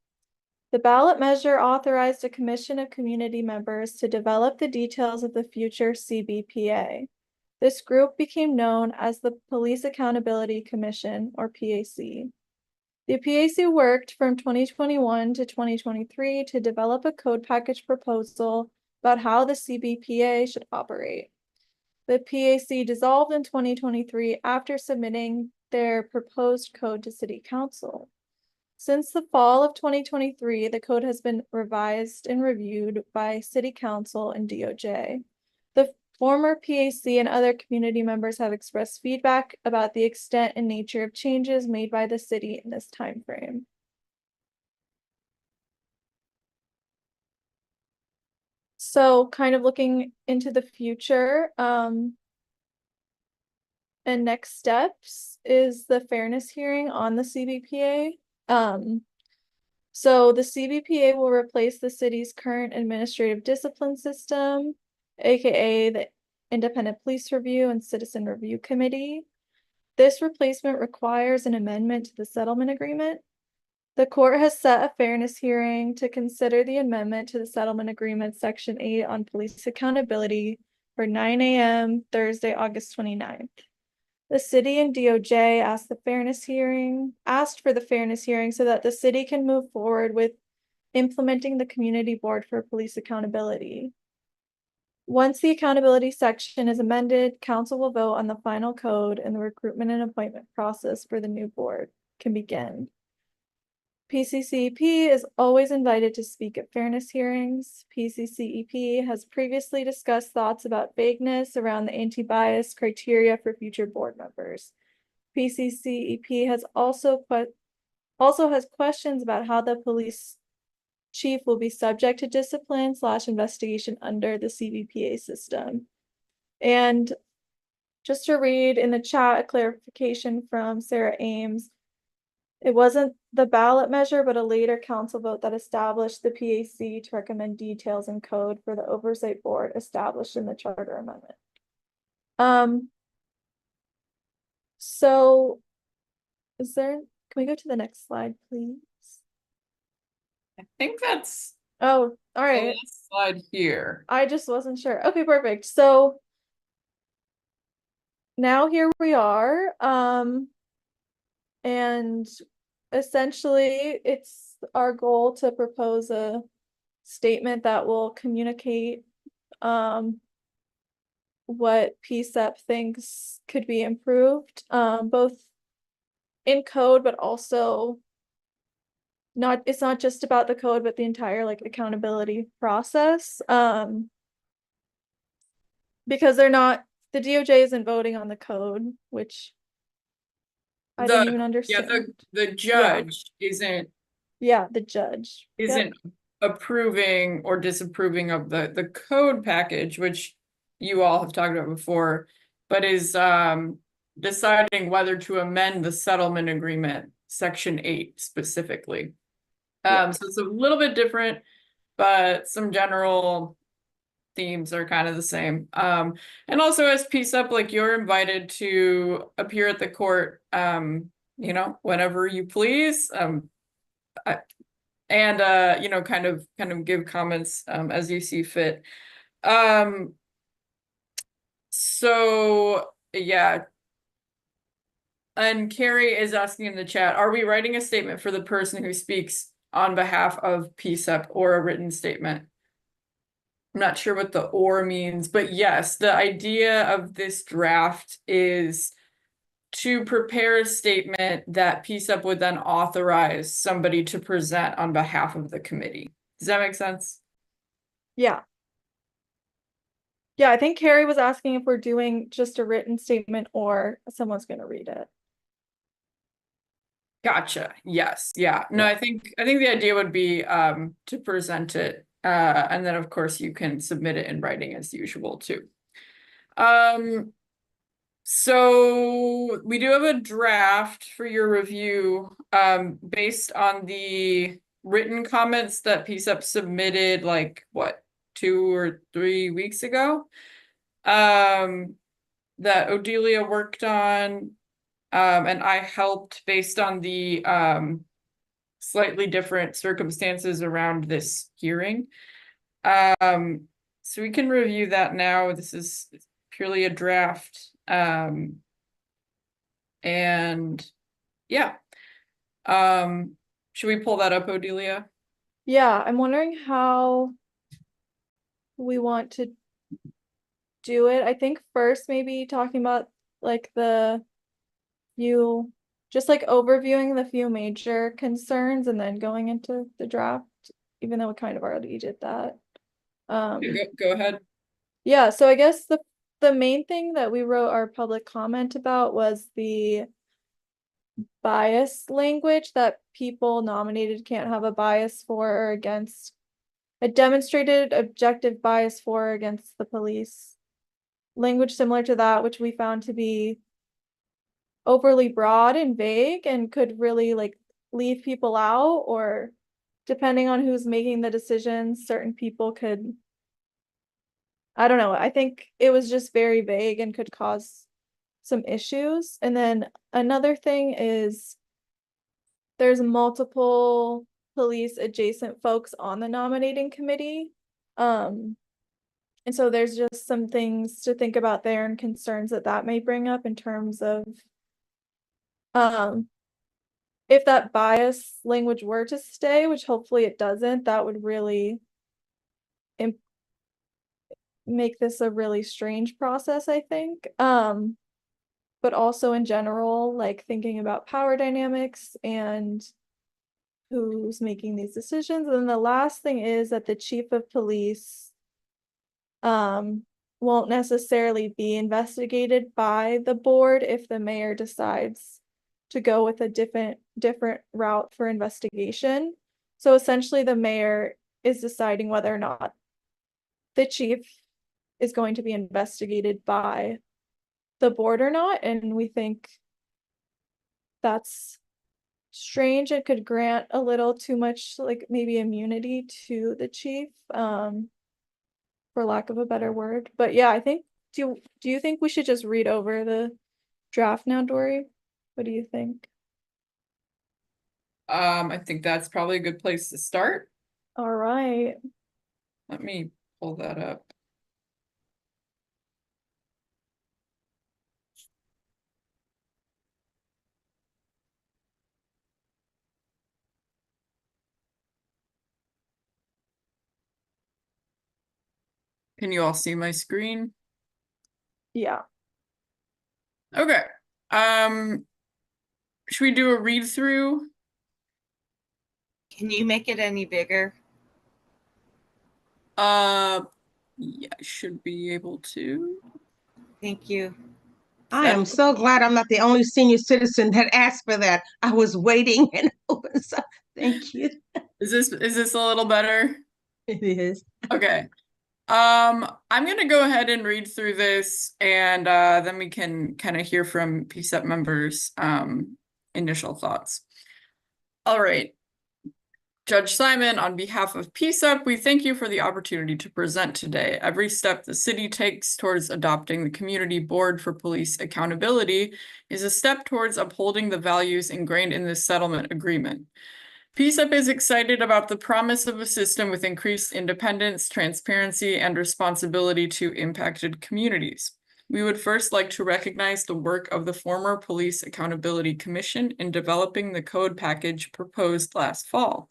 The ballot measure authorized a commission of community members to develop the details of the future CBPA. This group became known as the Police Accountability Commission, or PAC. The PAC worked from 2021 to 2023 to develop a code package proposal about how the CBPA should operate. The PAC dissolved in 2023 after submitting their proposed code to City Council. Since the fall of 2023, the code has been revised and reviewed by City Council and DOJ. The former PAC and other community members have expressed feedback about the extent and nature of changes made by the city in this time frame. So kind of looking into the future, and next steps is the fairness hearing on the CBPA. So the CBPA will replace the city's current administrative discipline system, aka the Independent Police Review and Citizen Review Committee. This replacement requires an amendment to the settlement agreement. The court has set a fairness hearing to consider the amendment to the settlement agreement, Section 8 on police accountability for 9 a.m. Thursday, August 29th. The city and DOJ asked for the fairness hearing so that the city can move forward with implementing the community board for police accountability. Once the accountability section is amended, council will vote on the final code and the recruitment and appointment process for the new board can begin. PCCEP is always invited to speak at fairness hearings. PCCEP has previously discussed thoughts about vagueness around the anti-bias criteria for future board members. PCCEP has also has questions about how the police chief will be subject to discipline/investigation under the CBPA system. And just to read in the chat, a clarification from Sarah Ames. It wasn't the ballot measure, but a later council vote that established the PAC to recommend details and code for the oversight board established in the charter amendment. So can we go to the next slide, please? I think that's Oh, all right. the last slide here. I just wasn't sure. Okay, perfect. So now here we are. And essentially it's our goal to propose a statement that will communicate what PCCEP thinks could be improved, both in code, but also it's not just about the code, but the entire like accountability process. Because the DOJ isn't voting on the code, which I didn't even understand. The judge isn't the judge isn't approving or disapproving of the code package, which you all have talked about before, but is deciding whether to amend the settlement agreement, Section 8 specifically. So it's a little bit different, but some general themes are kind of the same. And also as PCCEP, like you're invited to appear at the court, whenever you please. Kind of give comments as you see fit. So yeah. And Carrie is asking in the chat, are we writing a statement for the person who speaks on behalf of PCCEP or a written statement? I'm not sure what the "or" means, but yes, the idea of this draft is to prepare a statement that PCCEP would then authorize somebody to present on behalf of the committee. Does that make sense? Yeah. Yeah, I think Carrie was asking if we're doing just a written statement or someone's going to read it. Gotcha. Yes. Yeah. No, I think the idea would be to present it. And then of course you can submit it in writing as usual too. So we do have a draft for your review based on the written comments that PCCEP submitted like 2 or 3 weeks ago that Odelia worked on, and I helped based on the slightly different circumstances around this hearing. So we can review that now. This is purely a draft. And yeah. Should we pull that up, Odelia? Yeah, I'm wondering how we want to do it. I think first maybe talking about like the few just like overviewing the few major concerns and then going into the draft, even though we kind of already did that. Go ahead. Yeah, so I guess the main thing that we wrote our public comment about was the bias language that people nominated can't have a bias for or against, a demonstrated objective bias for or against the police. Language similar to that, which we found to be overly broad and vague and could really like leave people out, or depending on who's making the decisions, certain people could, I don't know. I think it was just very vague and could cause some issues. And then another thing is there's multiple police adjacent folks on the nominating committee. And so there's just some things to think about there and concerns that may bring up in terms of if that bias language were to stay, which hopefully it doesn't, that would really make this a really strange process, I think. But also in general, like thinking about power dynamics and who's making these decisions. And then the last thing is that the chief of police won't necessarily be investigated by the board if the mayor decides to go with a different route for investigation. So essentially the mayor is deciding whether or not the chief is going to be investigated by the board or not, and we think that's strange. It could grant a little too much, like maybe immunity to the chief, for lack of a better word. But yeah, I think, do you think we should just read over the draft now, Dory? What do you think? I think that's probably a good place to start. All right. Let me pull that up. Can you all see my screen? Yeah. Okay. Should we do a read through? Can you make it any bigger? Yeah, I should be able to. Thank you. I am so glad I'm not the only senior citizen that asked for that. I was waiting and hoping so. Thank you. Is this a little better? It is. Okay. I'm gonna go ahead and read through this, and then we can kind of hear from PCEP members' initial thoughts. All right. Judge Simon, on behalf of PCEP, we thank you for the opportunity to present today. Every step the city takes towards adopting the Community Board for Police Accountability is a step towards upholding the values ingrained in this settlement agreement. PCEP is excited about the promise of a system with increased independence, transparency, and responsibility to impacted communities. We would first like to recognize the work of the former Police Accountability Commission in developing the code package proposed last fall.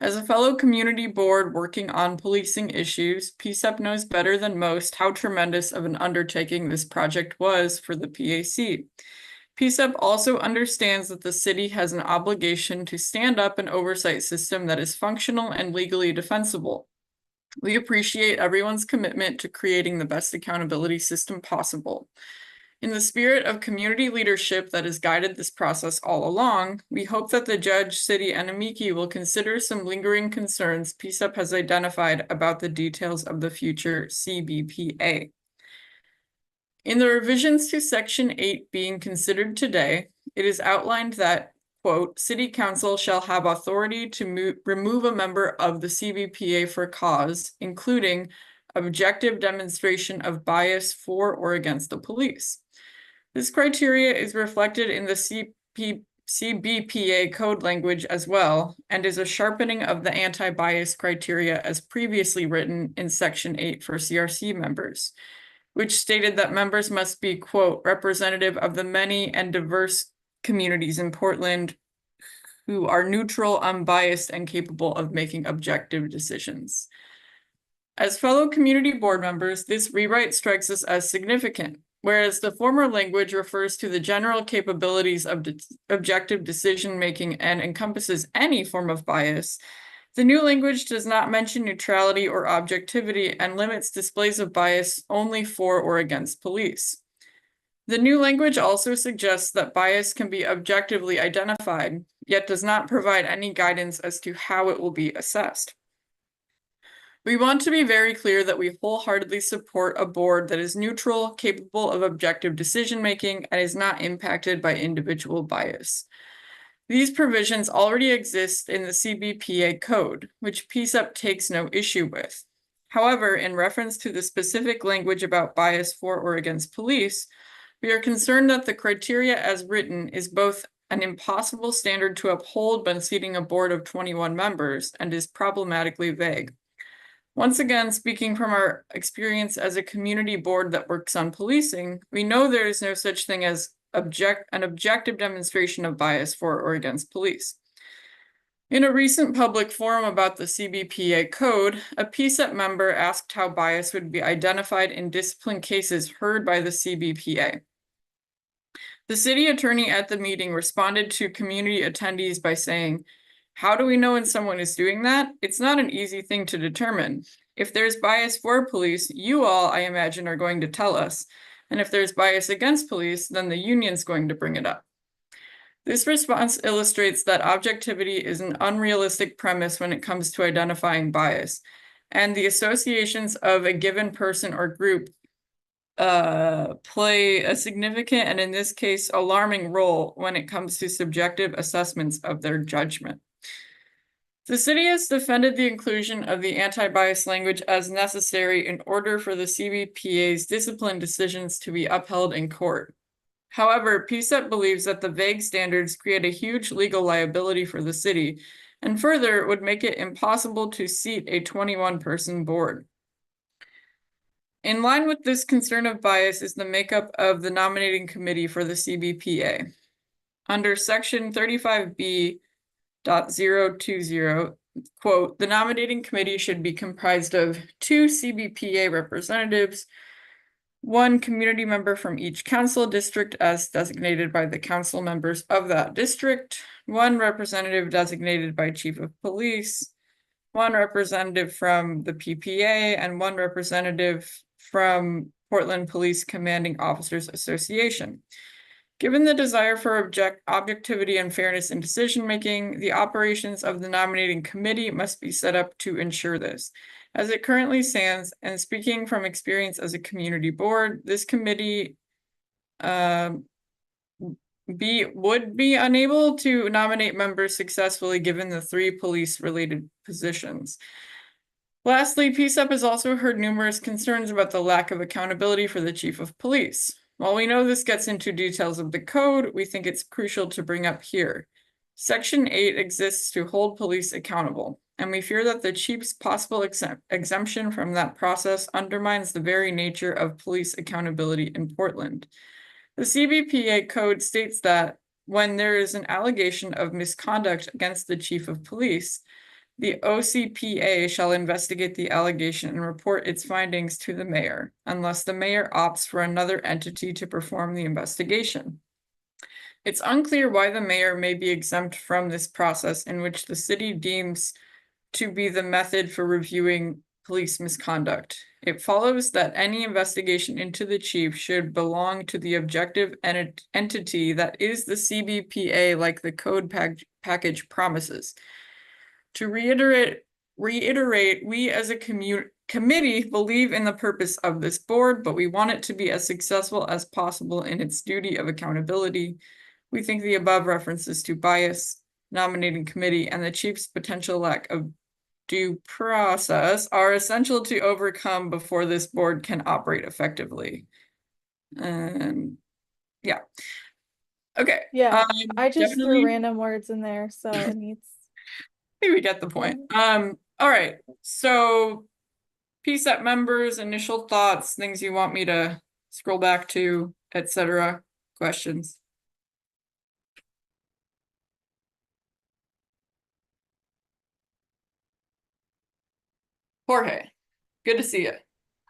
As a fellow community board working on policing issues, PCEP knows better than most how tremendous of an undertaking this project was for the PAC. PCEP also understands that the city has an obligation to stand up an oversight system that is functional and legally defensible. We appreciate everyone's commitment to creating the best accountability system possible. In the spirit of community leadership that has guided this process all along, we hope that the judge, city, and amici will consider some lingering concerns PCEP has identified about the details of the future CBPA. In the revisions to Section 8 being considered today, it is outlined that, quote, City Council shall have authority to remove a member of the CBPA for cause, including objective demonstration of bias for or against the police. This criteria is reflected in the CBPA code language as well, and is a sharpening of the anti-bias criteria as previously written in Section 8 for CRC members, which stated that members must be, quote, representative of the many and diverse communities in Portland who are neutral, unbiased, and capable of making objective decisions. As fellow community board members, this rewrite strikes us as significant. Whereas the former language refers to the general capabilities of objective decision-making and encompasses any form of bias, the new language does not mention neutrality or objectivity and limits displays of bias only for or against police. The new language also suggests that bias can be objectively identified, yet does not provide any guidance as to how it will be assessed. We want to be very clear that we wholeheartedly support a board that is neutral, capable of objective decision-making, and is not impacted by individual bias. These provisions already exist in the CBPA code, which PCCEP takes no issue with. However, in reference to the specific language about bias for or against police, we are concerned that the criteria as written is both an impossible standard to uphold when seating a board of 21 members and is problematically vague. Once again, speaking from our experience as a community board that works on policing, we know there is no such thing as an objective demonstration of bias for or against police. In a recent public forum about the CBPA code, a PCCEP member asked how bias would be identified in discipline cases heard by the CBPA. The city attorney at the meeting responded to community attendees by saying, "How do we know when someone is doing that? It's not an easy thing to determine. If there's bias for police, you all, I imagine, are going to tell us. And if there's bias against police, then the union's going to bring it up." This response illustrates that objectivity is an unrealistic premise when it comes to identifying bias, and the associations of a given person or group play a significant and, in this case, alarming role when it comes to subjective assessments of their judgment. The city has defended the inclusion of the anti-bias language as necessary in order for the CBPA's discipline decisions to be upheld in court. However, PCCEP believes that the vague standards create a huge legal liability for the city, and further would make it impossible to seat a 21-person board. In line with this concern of bias is the makeup of the nominating committee for the CBPA. Under section 35B.020, quote, "The nominating committee should be comprised of 2 CBPA representatives, 1 community member from each council district as designated by the council members of that district, 1 representative designated by chief of police, 1 representative from the PPA, and 1 representative from Portland Police Commanding Officers Association. Given the desire for objectivity and fairness in decision-making, the operations of the nominating committee must be set up to ensure this. As it currently stands, and speaking from experience as a community board, this committee would be unable to nominate members successfully given the 3 police-related positions. Lastly, PCCEP has also heard numerous concerns about the lack of accountability for the chief of police. While we know this gets into details of the code, we think it's crucial to bring up here. Section 8 exists to hold police accountable, and we fear that the chief's possible exemption from that process undermines the very nature of police accountability in Portland. The CBPA code states that when there is an allegation of misconduct against the chief of police, the OCPA shall investigate the allegation and report its findings to the mayor, unless the mayor opts for another entity to perform the investigation. It's unclear why the mayor may be exempt from this process, in which the city deems to be the method for reviewing police misconduct. It follows that any investigation into the chief should belong to the objective entity that is the CBPA, like the code package promises. To reiterate, we as a committee believe in the purpose of this board, but we want it to be as successful as possible in its duty of accountability. We think the above references to bias, nominating committee, and the chief's potential lack of due process are essential to overcome before this board can operate effectively. Yeah. Okay. Yeah, I just definitely threw random words in there, so it needs. we get the point. All right. So PCCEP members, initial thoughts, things you want me to scroll back to, etc. Questions? Jorge, good to see you.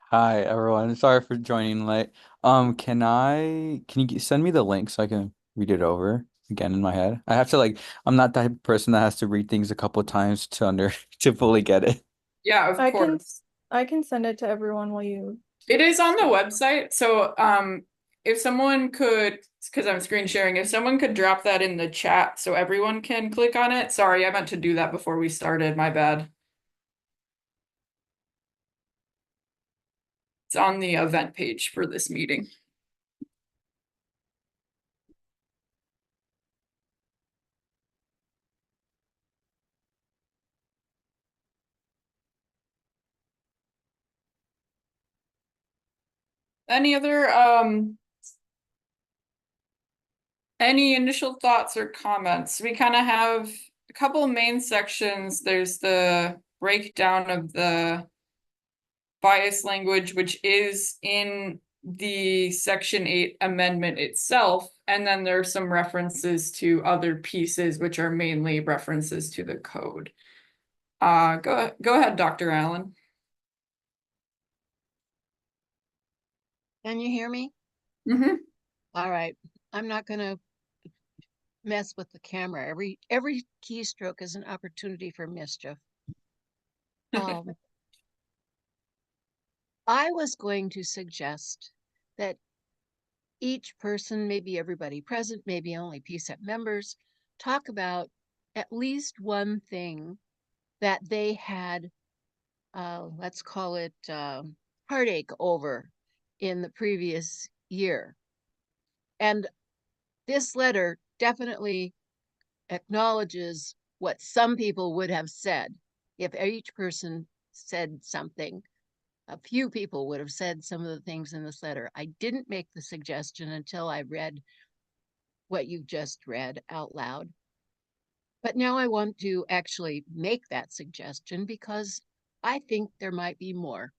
Hi, everyone. Sorry for joining late. Can you send me the link so I can read it over again in my head? I have to like, I'm not that type of person that has to read things a couple of times to to fully get it. Yeah, of I can course. I can send it to everyone while you. It is on the website. So if someone could, because I'm screen sharing, if someone could drop that in the chat so everyone can click on it. Sorry, I meant to do that before we started. My bad. It's on the event page for this meeting. Any other any initial thoughts or comments? We kind of have a couple main sections. There's the breakdown of the bias language, which is in the Section 8 amendment itself. And then there's some references to other pieces, which are mainly references to the code. Go ahead, Dr. Allen. Can you hear me? Mm-hmm. All right. I'm not going to mess with the camera. Every keystroke is an opportunity for mischief. I was going to suggest that each person, maybe everybody present, maybe only PCEP members, talk about at least one thing that they had, let's call it heartache over in the previous year. And this letter definitely acknowledges what some people would have said if each person said something. A few people would have said some of the things in this letter. I didn't make the suggestion until I read what you just read out loud. But now I want to actually make that suggestion because I think there might be more.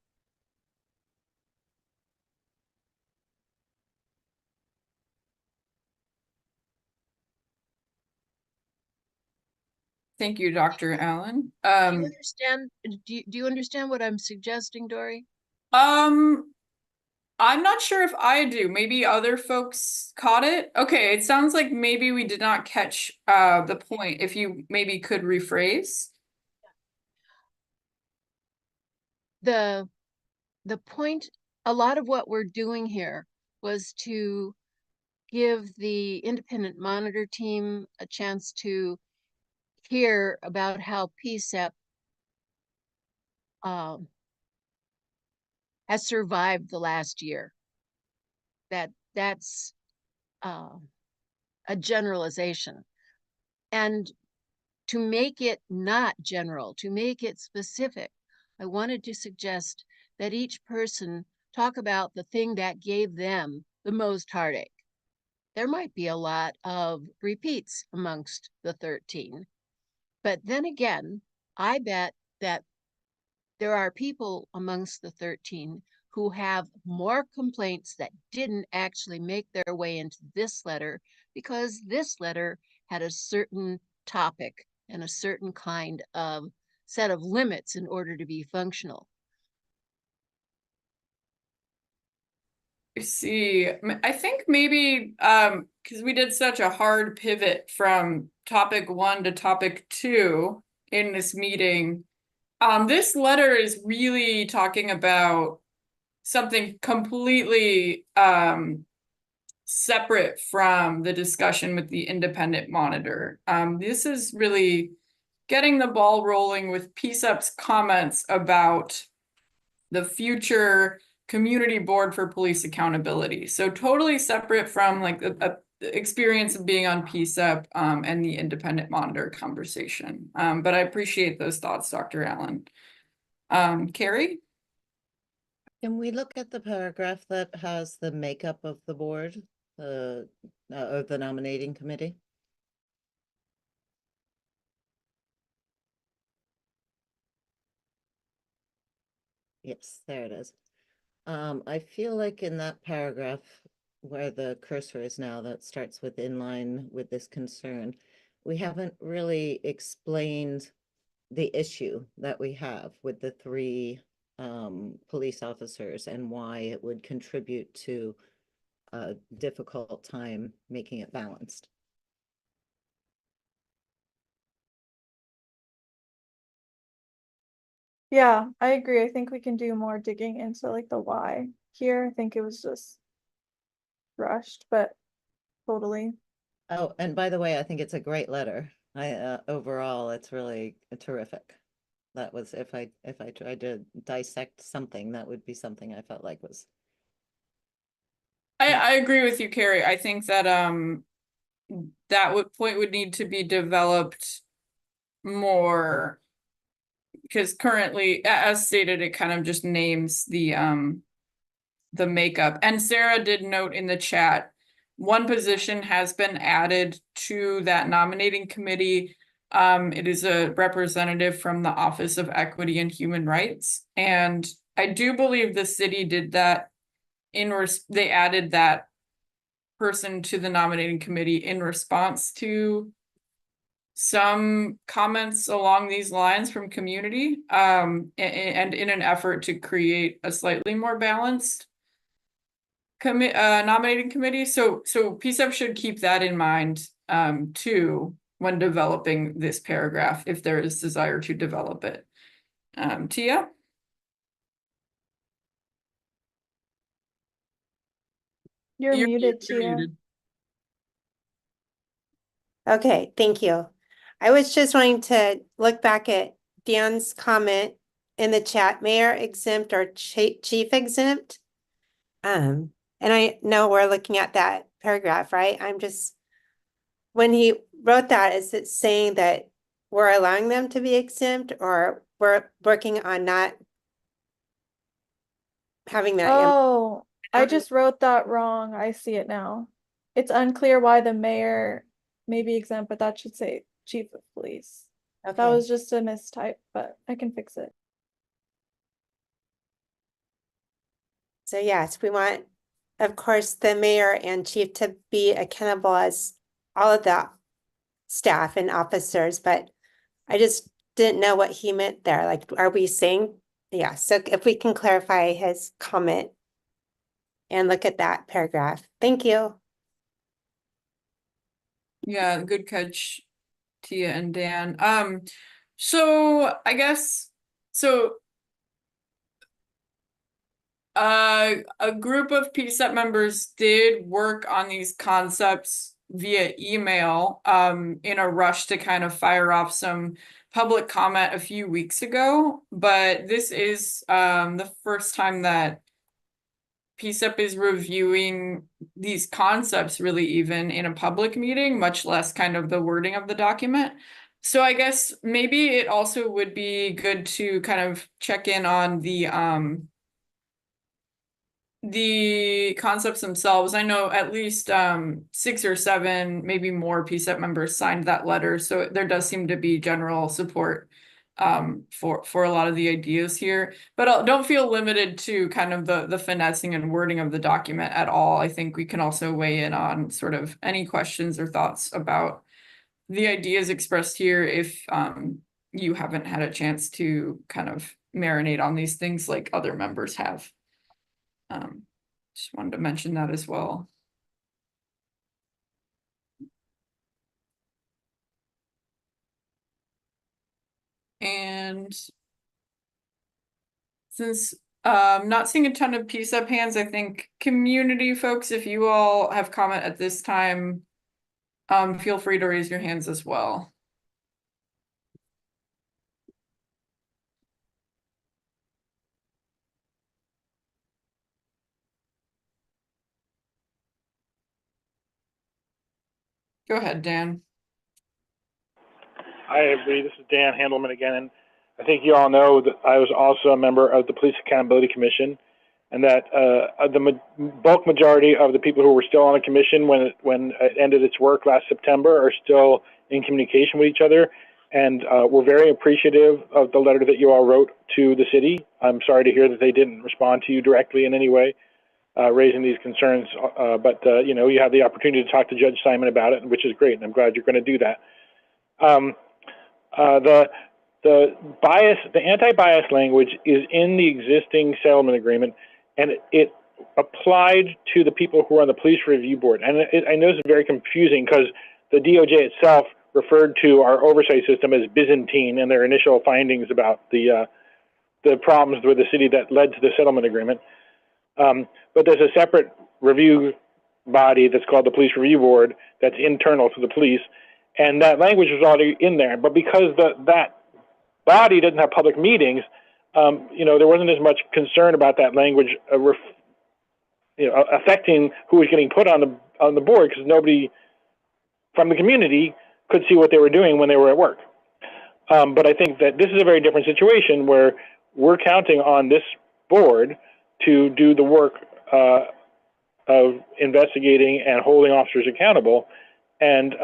Thank you, Dr. Allen. Do you understand? Do you understand what I'm suggesting, Dory? I'm not sure if I do. Maybe other folks caught it. Okay, it sounds like maybe we did not catch the point. If you maybe could rephrase. The point, a lot of what we're doing here was to give the independent monitor team a chance to hear about how PCEP has survived the last year. That's a generalization. And to make it not general, to make it specific, I wanted to suggest that each person talk about the thing that gave them the most heartache. There might be a lot of repeats amongst the 13. But then again, I bet that there are people amongst the 13 who have more complaints that didn't actually make their way into this letter because this letter had a certain topic and a certain kind of set of limits in order to be functional. I see. I think maybe because we did such a hard pivot from topic 1 to topic 2 in this meeting. This letter is really talking about something completely separate from the discussion with the independent monitor. This is really getting the ball rolling with PCEP's comments about the future community board for police accountability. So totally separate from like the experience of being on PCEP and the independent monitor conversation. But I appreciate those thoughts, Dr. Allen. Carrie? Can we look at the paragraph that has the makeup of the board, of the nominating committee? Yes, there it is. I feel like in that paragraph where the cursor is now that starts with in line with this concern, we haven't really explained the issue that we have with the 3 police officers and why it would contribute to a difficult time making it balanced. Yeah, I agree. I think we can do more digging into like the why here. I think it was just rushed, but totally. Oh, and by the way, I think it's a great letter. Overall, it's really terrific. That was, if I tried to dissect something, that would be something I felt like was. I agree with you, Carrie. I think that point would need to be developed more, because currently, as stated, it kind of just names the makeup. And Sarah did note in the chat, one position has been added to that nominating committee. It is a representative from the Office of Equity and Human Rights. And I do believe the city did that they added that person to the nominating committee in response to some comments along these lines from community, and in an effort to create a slightly more balanced nominating committee. So PCCEP should keep that in mind too when developing this paragraph, if there is desire to develop it. Tia? You're muted, Tia. Muted. Okay, thank you. I was just wanting to look back at Dan's comment in the chat, mayor exempt or chief exempt. And I know we're looking at that paragraph, right? When he wrote that, is it saying that we're allowing them to be exempt, or we're working on not having that? Oh, I just wrote that wrong. I see it now. It's unclear why the mayor may be exempt, but that should say chief of police. That Okay. was just a mistype, but I can fix it. So yes, we want, of course, the mayor and chief to be accountable as all of the staff and officers, but I just didn't know what he meant there. Like, are we saying, yeah, so if we can clarify his comment and look at that paragraph. Thank you. Yeah, good catch, Tia and Dan. So I guess a group of PCCEP members did work on these concepts via email in a rush to kind of fire off some public comment a few weeks ago, but this is the first time that PCCEP is reviewing these concepts really even in a public meeting, much less kind of the wording of the document. So I guess maybe it also would be good to kind of check in on the concepts themselves. I know at least 6 or 7, maybe more PCCEP members signed that letter. So there does seem to be general support for a lot of the ideas here, but don't feel limited to kind of the finessing and wording of the document at all. I think we can also weigh in on sort of any questions or thoughts about the ideas expressed here if you haven't had a chance to kind of marinate on these things like other members have. Just wanted to mention that as well. And since not seeing a ton of PCCEP hands, I think community folks, if you all have comment at this time, feel free to raise your hands as well. Go ahead, Dan. Hi, everybody. This is Dan Handelman again, and I think you all know that I was also a member of the Police Accountability Commission, and that the bulk majority of the people who were still on the commission when it ended its work last September are still in communication with each other, and we're very appreciative of the letter that you all wrote to the city. I'm sorry to hear that they didn't respond to you directly in any way, raising these concerns, but you know, you have the opportunity to talk to Judge Simon about it, which is great, and I'm glad you're going to do that. The bias, the anti-bias language is in the existing settlement agreement, and applied to the people who are on the police review board. And I know it's very confusing because the DOJ itself referred to our oversight system as Byzantine in their initial findings about the problems with the city that led to the settlement agreement. But there's a separate review body that's called the Police Review Board that's internal to the police, and that language was already in there. But because that body doesn't have public meetings, there wasn't as much concern about that language affecting who was getting put on the board, because nobody from the community could see what they were doing when they were at work. But I think that this is a very different situation where we're counting on this board to do the work of investigating and holding officers accountable. And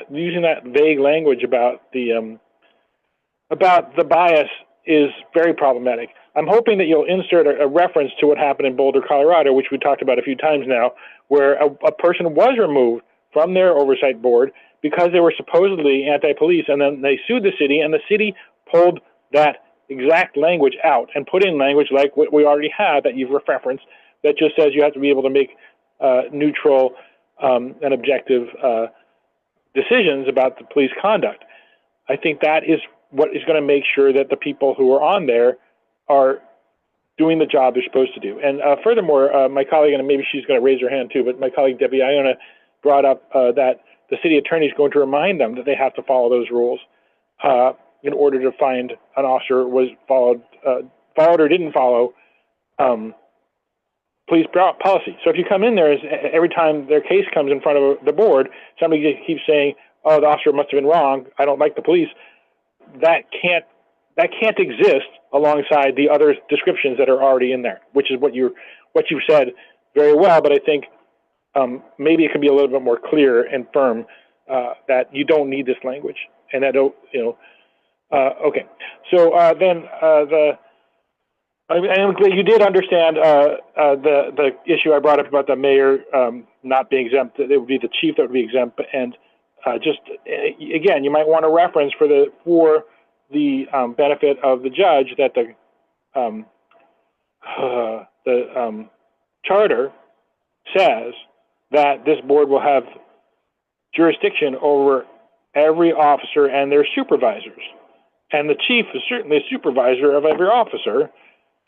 using that vague language about the bias is very problematic. I'm hoping that you'll insert a reference to what happened in Boulder, Colorado, which we talked about a few times now, where a person was removed from their oversight board because they were supposedly anti-police, and then they sued the city, and the city pulled that exact language out and put in language like what we already have that you've referenced, that just says you have to be able to make neutral and objective decisions about the police conduct. I think that is what is going to make sure that the people who are on there are doing the job they're supposed to do. And furthermore, my colleague, and maybe she's going to raise her hand too, but my colleague Debbie Iona brought up that the city attorney is going to remind them that they have to follow those rules in order to find an officer was followed or didn't follow police policy. So if you come in there, every time their case comes in front of the board, somebody keeps saying, "Oh, the officer must have been wrong. I don't like the police." That can't exist alongside the other descriptions that are already in there, which is what you said very well. But I think maybe it can be a little bit more clear and firm that you don't need this language, and that okay. So then I'm glad you did understand the issue I brought up about the mayor not being exempt. It would be the chief that would be exempt, and just again, you might want to reference for the benefit of the judge that the charter says that this board will have jurisdiction over every officer and their supervisors, and the chief is certainly a supervisor of every officer.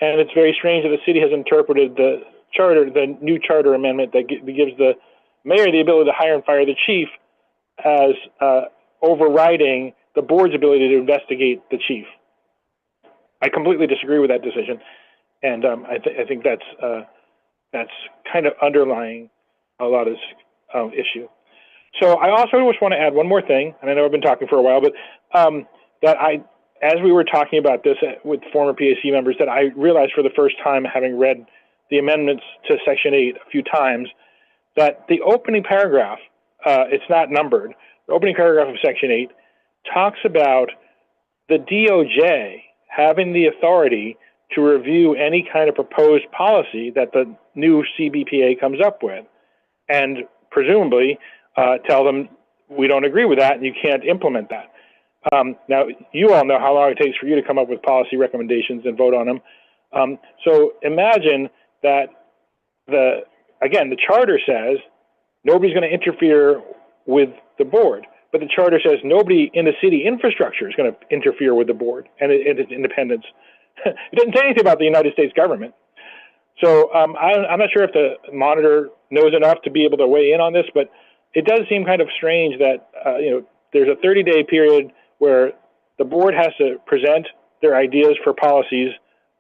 And it's very strange that the city has interpreted the charter, the new charter amendment that gives the mayor the ability to hire and fire the chief, as overriding the board's ability to investigate the chief. I completely disagree with that decision, and I think that's kind of underlying a lot of this issue. So I also just want to add one more thing, and I know I've been talking for a while, but as we were talking about this with former PAC members, that I realized for the first time, having read the amendments to Section 8 a few times, that the opening paragraph, it's not numbered, the opening paragraph of Section 8 talks about the DOJ having the authority to review any kind of proposed policy that the new CBPA comes up with, and presumably tell them, we don't agree with that and you can't implement that. Now, you all know how long it takes for you to come up with policy recommendations and vote on them. So imagine that the charter says nobody's going to interfere with the board, but the charter says nobody in the city infrastructure is going to interfere with the board and its independence. It doesn't say anything about the United States government. So I'm not sure if the monitor knows enough to be able to weigh in on this, but it does seem kind of strange that there's a 30-day period where the board has to present their ideas for policies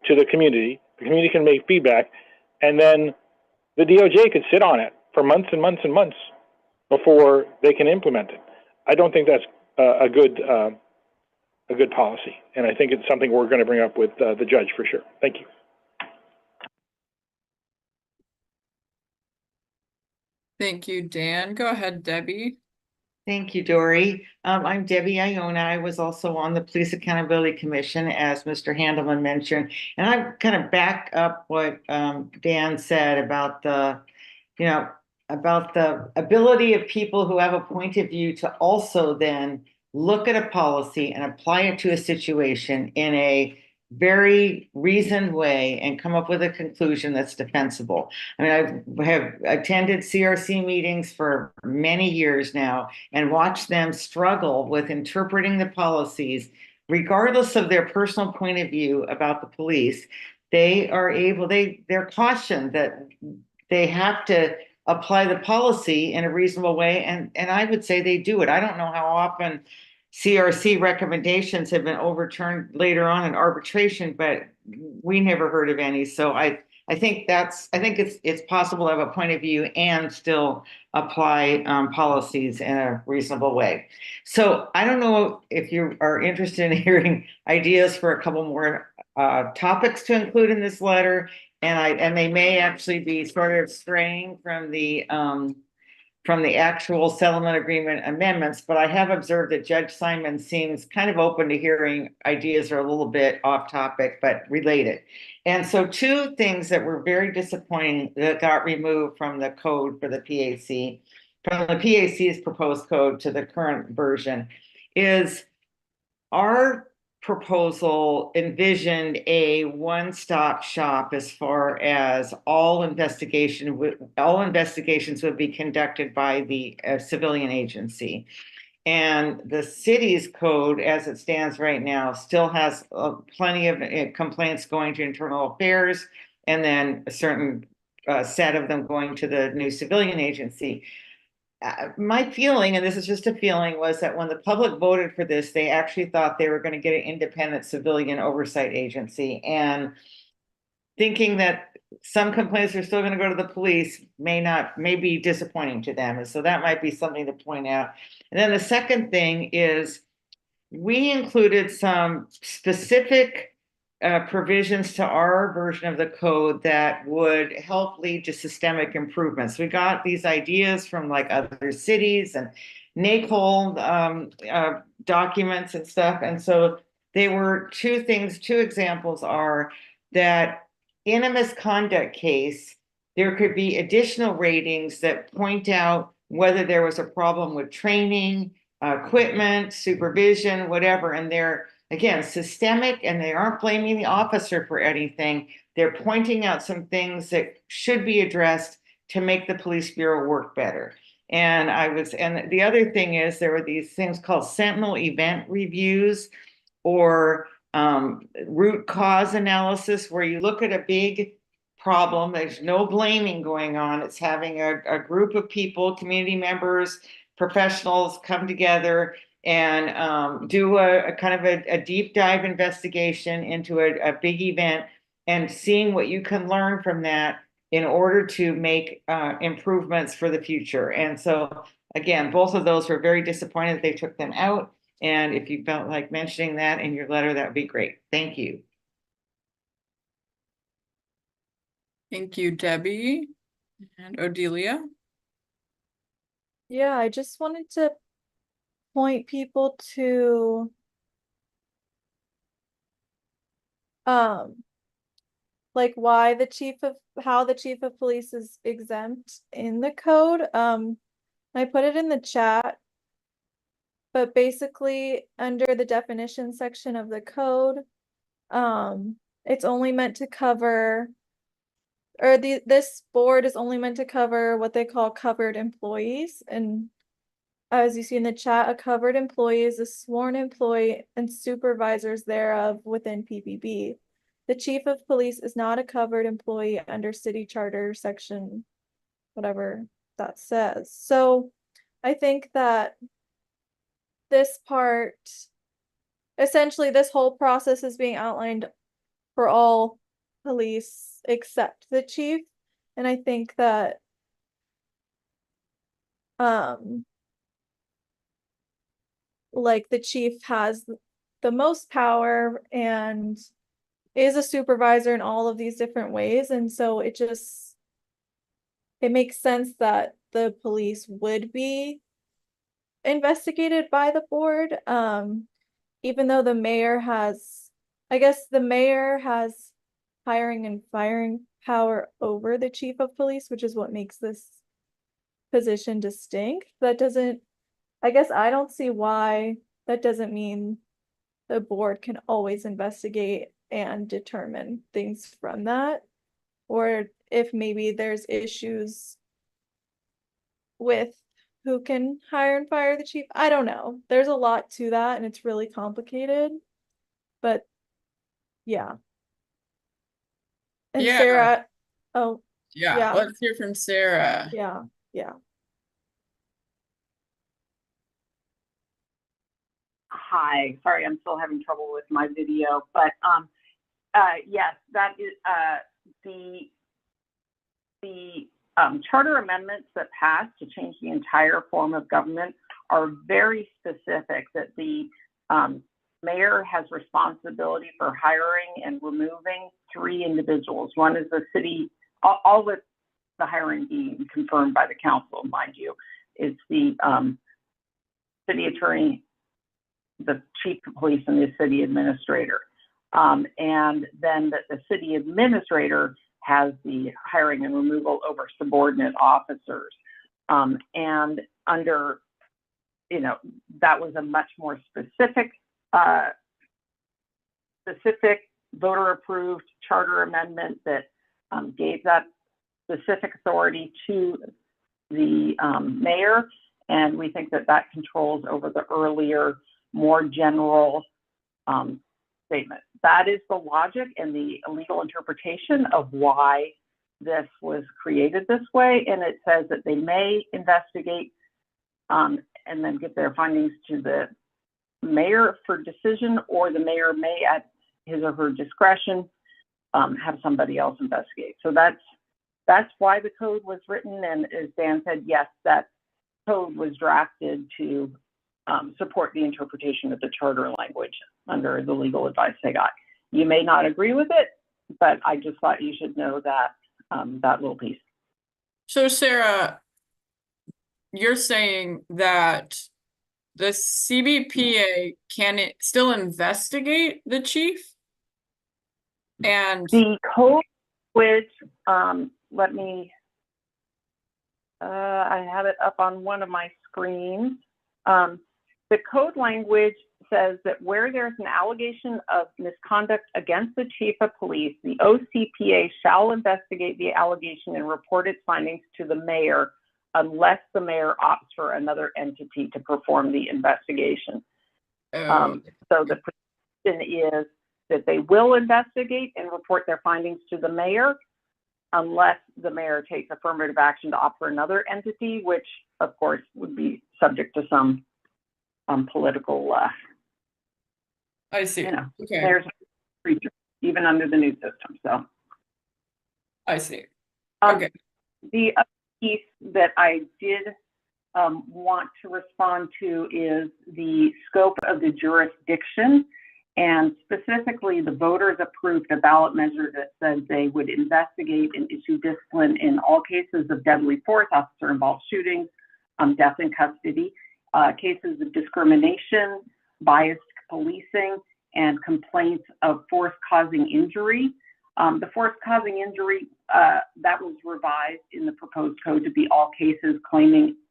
to the community. The community can make feedback, and then the DOJ could sit on it for months and months and months before they can implement it. I don't think that's a good policy, and I think it's something we're going to bring up with the judge for sure. Thank you. Thank you, Dan. Go ahead, Debbie. Thank you, Dory. I'm Debbie Iona. I was also on the Police Accountability Commission, as Mr. Handelman mentioned. And I kind of back up what Dan said about the ability of people who have a point of view to also then look at a policy and apply it to a situation in a very reasoned way and come up with a conclusion that's defensible. I mean, I have attended CRC meetings for many years now and watched them struggle with interpreting the policies, regardless of their personal point of view about the police. They're cautioned that they have to apply the policy in a reasonable way, and I would say they do it. I don't know how often CRC recommendations have been overturned later on in arbitration, but we never heard of any. So I think it's possible to have a point of view and still apply policies in a reasonable way. So I don't know if you are interested in hearing ideas for a couple more topics to include in this letter, and they may actually be sort of straying from the actual settlement agreement amendments, but I have observed that Judge Simon seems kind of open to hearing ideas that are a little bit off topic, but related. And so two things that were very disappointing that got removed from the code for the PAC, from the PAC's proposed code to the current version, is our proposal envisioned a one-stop shop as far as all investigations would be conducted by the civilian agency. And the city's code, as it stands right now, still has plenty of complaints going to internal affairs, and then a certain set of them going to the new civilian agency. My feeling, and this is just a feeling, was that when the public voted for this, they actually thought they were going to get an independent civilian oversight agency. And thinking that some complaints are still going to go to the police may be disappointing to them. And so that might be something to point out. And then the second thing is we included some specific provisions to our version of the code that would help lead to systemic improvements. We got these ideas from like other cities and NACOL documents and stuff. And so they were two examples are that in a misconduct case, there could be additional ratings that point out whether there was a problem with training, equipment, supervision, whatever, and they're, again, systemic, and they aren't blaming the officer for anything. They're pointing out some things that should be addressed to make the police bureau work better. And the other thing is there were these things called sentinel event reviews or root cause analysis, where you look at a big problem, there's no blaming going on. It's having a group of people, community members, professionals come together and do a kind of a deep dive investigation into a big event and seeing what you can learn from that in order to make improvements for the future. And so, again, both of those were very disappointed that they took them out. And if you felt like mentioning that in your letter, that would be great. Thank you. Thank you, Debbie and Odelia. Yeah, I just wanted to point people to like how the chief of police is exempt in the code. I put it in the chat, but basically under the definition section of the code, it's only meant to cover, or this board is only meant to cover what they call covered employees. And as you see in the chat, a covered employee is a sworn employee and supervisors thereof within PPB. The chief of police is not a covered employee under city charter section, whatever that says. So I think that this part, essentially this whole process is being outlined for all police except the chief. And I think that like the chief has the most power and is a supervisor in all of these different ways. And so it makes sense that the police would be investigated by the board. Even though the mayor has hiring and firing power over the chief of police, which is what makes this position distinct. I guess I don't see why that doesn't mean the board can always investigate and determine things from that, or if maybe there's issues with who can hire and fire the chief. I don't know. There's a lot to that and it's really complicated, but yeah. And Yeah. Sarah, oh, Yeah, yeah. let's hear from Sarah. Yeah, yeah. Hi, sorry, I'm still having trouble with my video, but yes, that is the charter amendments that passed to change the entire form of government are very specific that the mayor has responsibility for hiring and removing 3 individuals. One is the city, all with the hiring being confirmed by the council, mind you. It's the city attorney, the chief of police, and the city administrator. And then the city administrator has the hiring and removal over subordinate officers. And under, that was a much more specific voter approved charter amendment that gave that specific authority to the mayor. And we think that that controls over the earlier, more general statement. That is the logic and the legal interpretation of why this was created this way. And it says that they may investigate and then give their findings to the mayor for decision, or the mayor may, at his or her discretion, have somebody else investigate. So that's why the code was written. And as Dan said, yes, that code was drafted to support the interpretation of the charter language under the legal advice they got. You may not agree with it, but I just thought you should know that that little piece. So Sarah, you're saying that the CBPA can it still investigate the chief? And the code, which let me, I have it up on one of my screens. The code language says that where there's an allegation of misconduct against the chief of police, the OCPA shall investigate the allegation and report its findings to the mayor unless the mayor opts for another entity to perform the investigation. So the position is that they will investigate and report their findings to the mayor unless the mayor takes affirmative action to opt for another entity, which of course would be subject to some political, I see. Okay. There's even under the new system. So I see. Okay. The other piece that I did want to respond to is the scope of the jurisdiction, and specifically the voters approved a ballot measure that says they would investigate and issue discipline in all cases of deadly force, officer-involved shootings, death in custody, cases of discrimination, biased policing, and complaints of force-causing injury. The force-causing injury, that was revised in the proposed code to be all cases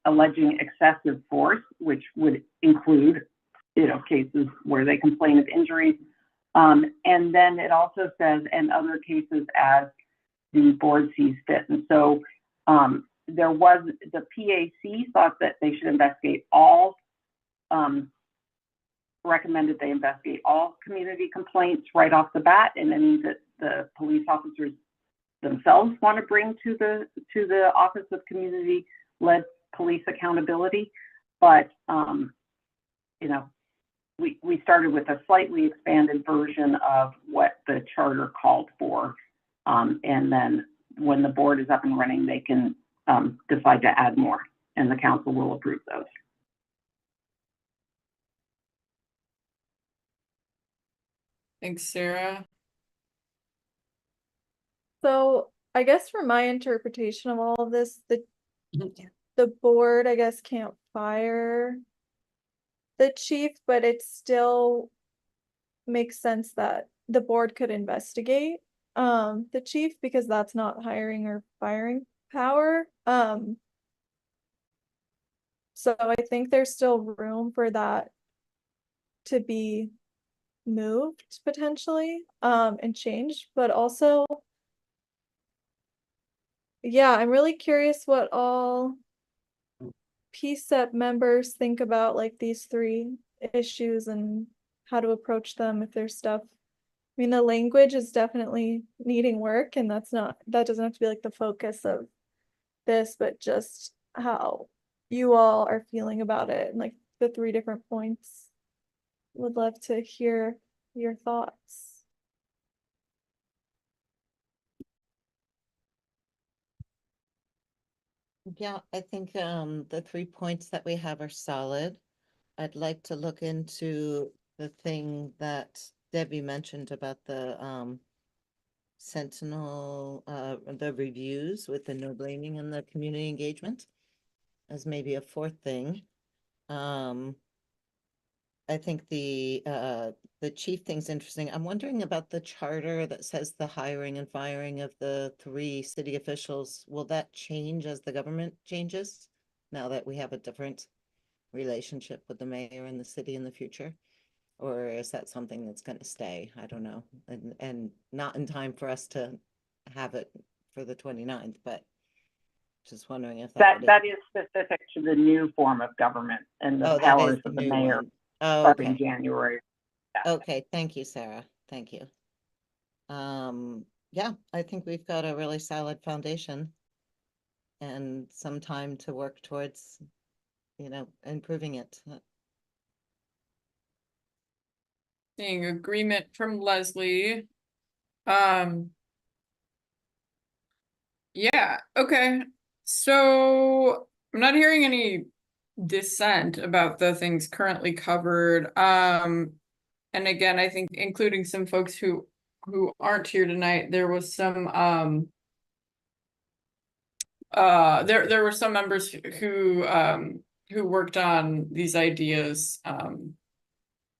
alleging excessive force, which would include, cases where they complain of injuries. And then it also says, and other cases as the board sees fit. And so there was, the PAC thought that they should investigate all, recommended they investigate all community complaints right off the bat, and any that the police officers themselves want to bring to the Office of Community-Led Police Accountability. But we started with a slightly expanded version of what the charter called for, and then when the board is up and running, they can decide to add more, and the council will approve those. Thanks, Sarah. So I guess for my interpretation of all of this, the board, I guess, can't fire the chief, but it still makes sense that the board could investigate the chief, because that's not hiring or firing power. So I think there's still room for that to be moved potentially and changed, but also yeah, I'm really curious what all PCEP members think about like these three issues and how to approach them if there's stuff. I mean, the language is definitely needing work, and that doesn't have to be like the focus of this, but just how you all are feeling about it and like the three different points. Would love to hear your thoughts. Yeah, I think the 3 points that we have are solid. I'd like to look into the thing that Debbie mentioned about the Sentinel, the reviews with the no blaming and the community engagement as maybe a fourth thing. I think the chief thing's interesting. I'm wondering about the charter that says the hiring and firing of the 3 city officials. Will that change as the government changes now that we have a different relationship with the mayor and the city in the future? Or is that something that's going to stay? I don't know. And not in time for us to have it for the 29th, but just wondering if that is specific to the new form of government and the powers of the mayor one. Oh, starting okay. January. Yeah. Okay, thank you, Sarah. Thank you. Yeah, I think we've got a really solid foundation and some time to work towards, improving it. Seeing agreement from Leslie. Yeah, okay. So I'm not hearing any dissent about the things currently covered. And again, I think including some folks who aren't here tonight, there was some there were some members who worked on these ideas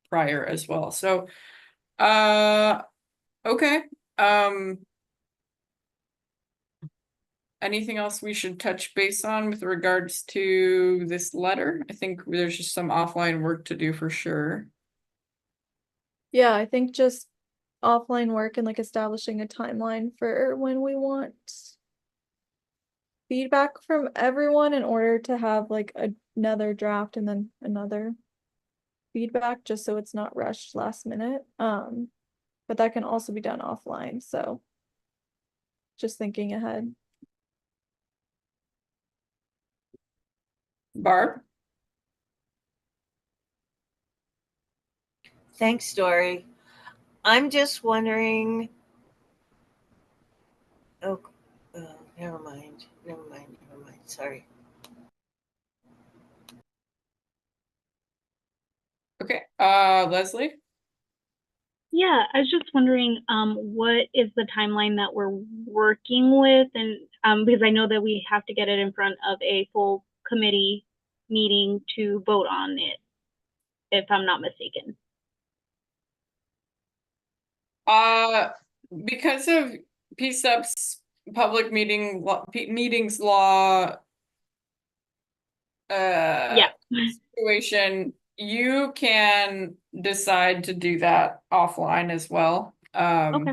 prior as well. So okay. Anything else we should touch base on with regards to this letter? I think there's just some offline work to do for sure. Yeah, I think just offline work and like establishing a timeline for when we want feedback from everyone in order to have like another draft and then another feedback, just so it's not rushed last minute. But that can also be done offline, so just thinking ahead. Barb? Thanks, Dory. I'm just wondering. Oh, never mind. Sorry. Okay, Leslie? Yeah, I was just wondering, what is the timeline that we're working with? And because I know that we have to get it in front of a full committee meeting to vote on it, if I'm not mistaken. Because of PCCEP's public meetings law situation, you can decide to do that offline as well. Okay.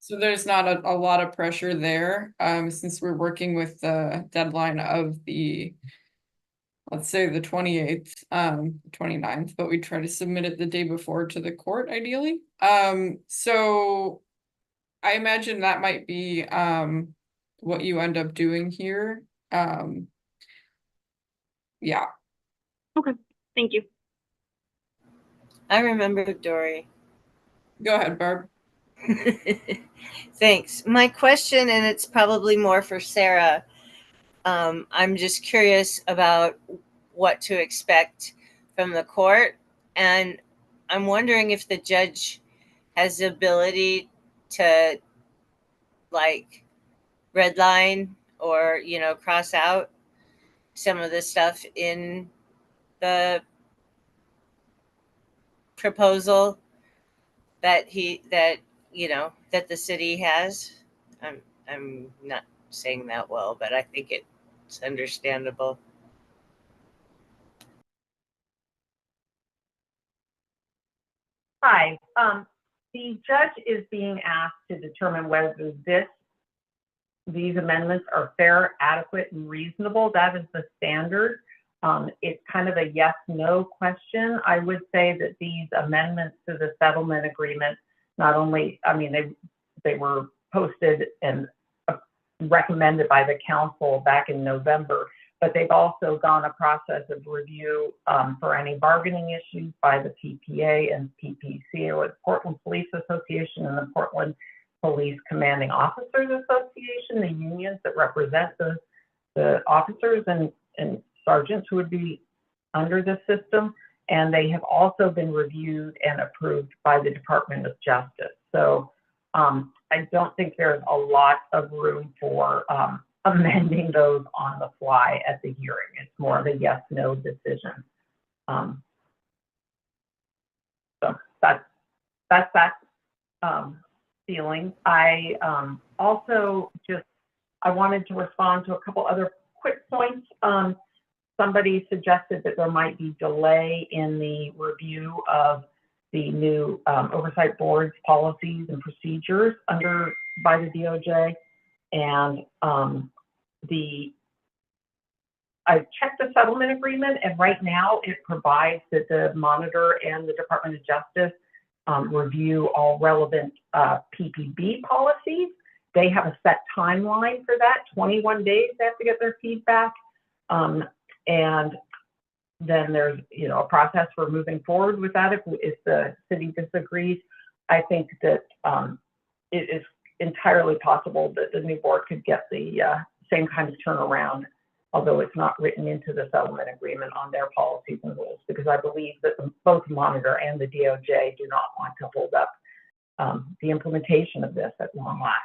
So there's not a lot of pressure there, since we're working with the deadline of the, let's say the 28th, 29th, but we try to submit it the day before to the court ideally. So I imagine that might be what you end up doing here. Yeah. Okay, thank you. I remember, Dory. Go ahead, Barb. Thanks. My question, and it's probably more for Sarah. I'm just curious about what to expect from the court, and I'm wondering if the judge has the ability to like redline or cross out some of the stuff in the proposal that that the city has. I'm not saying that well, but I think it's understandable. Hi. The judge is being asked to determine whether these amendments are fair, adequate, and reasonable. That is the standard. It's kind of a yes/no question. I would say that these amendments to the settlement agreement, not only, I mean, they were posted and recommended by the council back in November, but they've also gone a process of review for any bargaining issues by the PPA and PPC, or the Portland Police Association and the Portland Police Commanding Officers Association, the unions that represent the officers and sergeants who would be under the system. And they have also been reviewed and approved by the Department of Justice. So I don't think there's a lot of room for amending those on the fly at the hearing. It's more of a yes/no decision. So that's that feeling. I also I wanted to respond to a couple other quick points. Somebody suggested that there might be delay in the review of the new oversight board's policies and procedures by the DOJ. And I checked the settlement agreement, and right now it provides that the monitor and the Department of Justice review all relevant PPB policies. They have a set timeline for that, 21 days they have to get their feedback. And then there's, a process for moving forward with that if the city disagrees. I think that it is entirely possible that the new board could get the same kind of turnaround, although it's not written into the settlement agreement on their policies and rules, because I believe that both the monitor and the DOJ do not want to hold up the implementation of this at long last.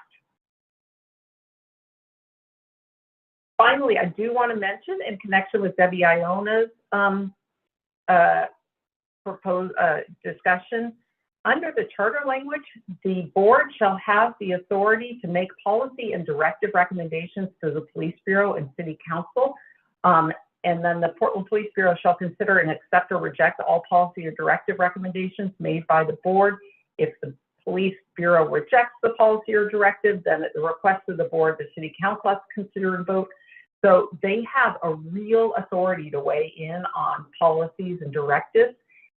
Finally, I do want to mention, in connection with Debbie Iona's proposed discussion, under the charter language, the board shall have the authority to make policy and directive recommendations to the Police Bureau and City Council. And then the Portland Police Bureau shall consider and accept or reject all policy or directive recommendations made by the board. If the Police Bureau rejects the policy or directive, then at the request of the board, the City Council has to consider and vote. So they have a real authority to weigh in on policies and directives.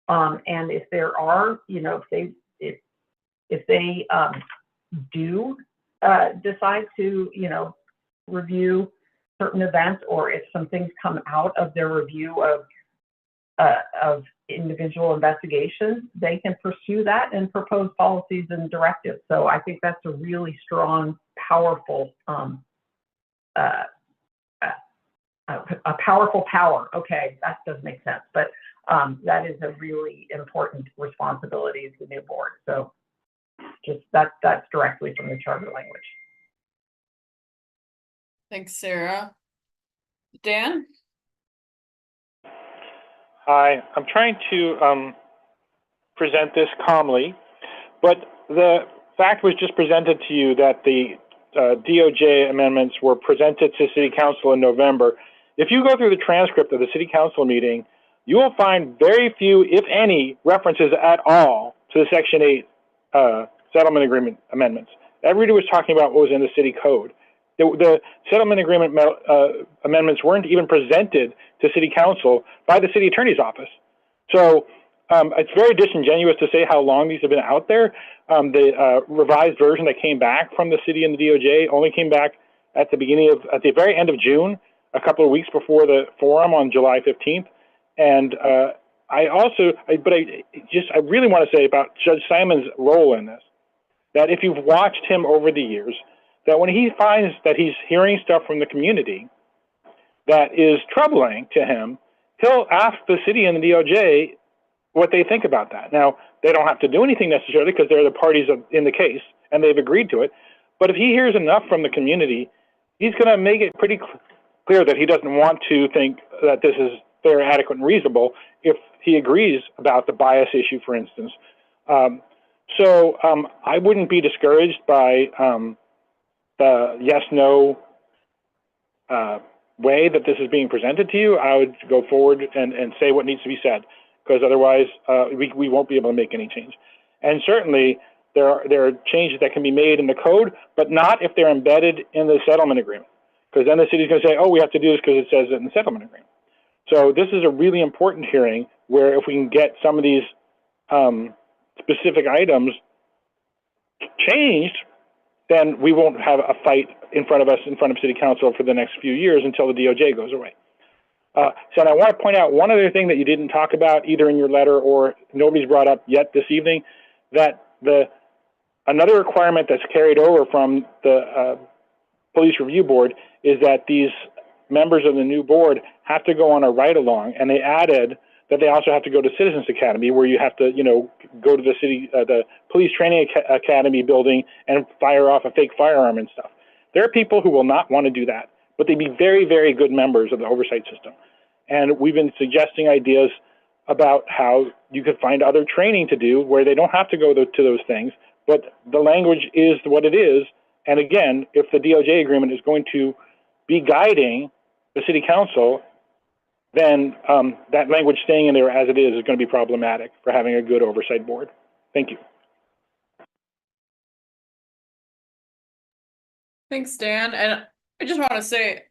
And if there are, if they do decide to, review certain events, or if some things come out of their review of individual investigations, they can pursue that and propose policies and directives. So I think that's a really strong, powerful, a powerful power. Okay, that does make sense, but that is a really important responsibility of the new board. So just that's directly from the charter language. Thanks, Sarah. Dan? Hi, I'm trying to present this calmly, but the fact was just presented to you that the DOJ amendments were presented to City Council in November. If you go through the transcript of the City Council meeting, you will find very few, if any, references at all to the Section 8 settlement agreement amendments. Everybody was talking about what was in the city code. The settlement agreement amendments weren't even presented to City Council by the City Attorney's Office. So it's very disingenuous to say how long these have been out there. The revised version that came back from the city and the DOJ only came back at the very end of June, a couple of weeks before the forum on July 15th. And I really want to say about Judge Simon's role in this, that if you've watched him over the years, that when he finds that he's hearing stuff from the community that is troubling to him, he'll ask the city and the DOJ what they think about that. Now, they don't have to do anything necessarily because they're the parties in the case and they've agreed to it. But if he hears enough from the community, he's going to make it pretty clear that he doesn't want to think that this is fair, adequate, and reasonable if he agrees about the bias issue, for instance. So I wouldn't be discouraged by the yes-no way that this is being presented to you. I would go forward and say what needs to be said. because otherwise we won't be able to make any change. And certainly there are changes that can be made in the code, but not if they're embedded in the settlement agreement, because then the city's going to say, oh, we have to do this because it says it in the settlement agreement. So this is a really important hearing where if we can get some of these specific items changed, then we won't have a fight in front of us, in front of City Council for the next few years until the DOJ goes away. So I want to point out one other thing that you didn't talk about either in your letter or nobody's brought up yet this evening, that another requirement that's carried over from the Police Review Board is that these members of the new board have to go on a ride-along, and they added that they also have to go to Citizens Academy, where you have to, go to the city, the Police Training Academy building and fire off a fake firearm and stuff. There are people who will not want to do that, but they'd be very, very good members of the oversight system. And we've been suggesting ideas about how you could find other training to do where they don't have to go to those things, but the language is what it is. And again, if the DOJ agreement is going to be guiding the City Council, then that language staying in there as it is going to be problematic for having a good oversight board. Thank you. Thanks, Dan. And I just want to say,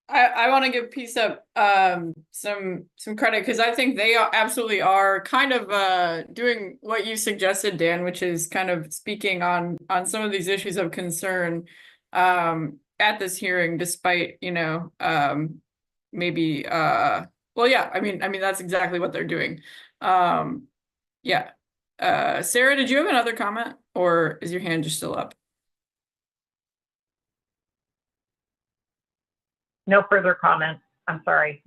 I want to give PCCEP some credit, because I think they absolutely are kind of doing what you suggested, Dan, which is kind of speaking on some of these issues of concern at this hearing, despite maybe well, yeah, I mean that's exactly what they're doing. Yeah. Sarah, did you have another comment, or is your hand just still up? No further comments. I'm sorry.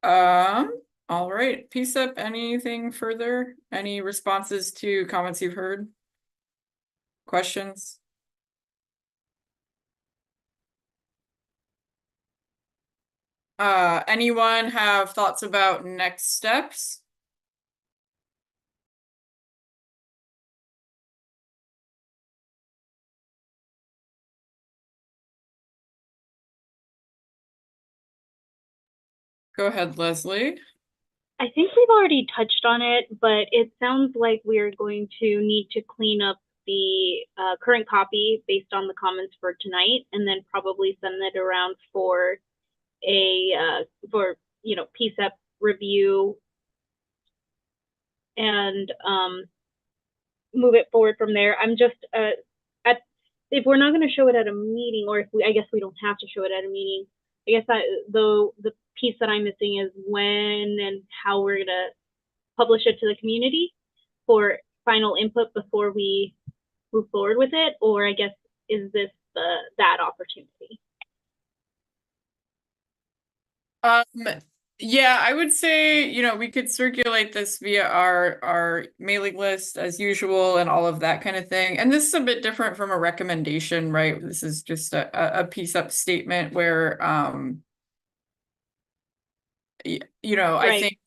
All right. PCCEP, anything further? Any responses to comments you've heard? Questions? Anyone have thoughts about next steps? Go ahead, Leslie. I think we've already touched on it, but it sounds like we're going to need to clean up the current copy based on the comments for tonight, and then probably send it around for a PCCEP review and move it forward from there. I'm just if we're not going to show it at a meeting, or if I guess we don't have to show it at a meeting, I guess the piece that I'm missing is when and how we're gonna publish it to the community for final input before we move forward with it, or I guess is this that opportunity? Yeah, I would say, we could circulate this via our mailing list as usual and all of that kind of thing. And this is a bit different from a recommendation, right? This is just a PCCEP statement where, I think,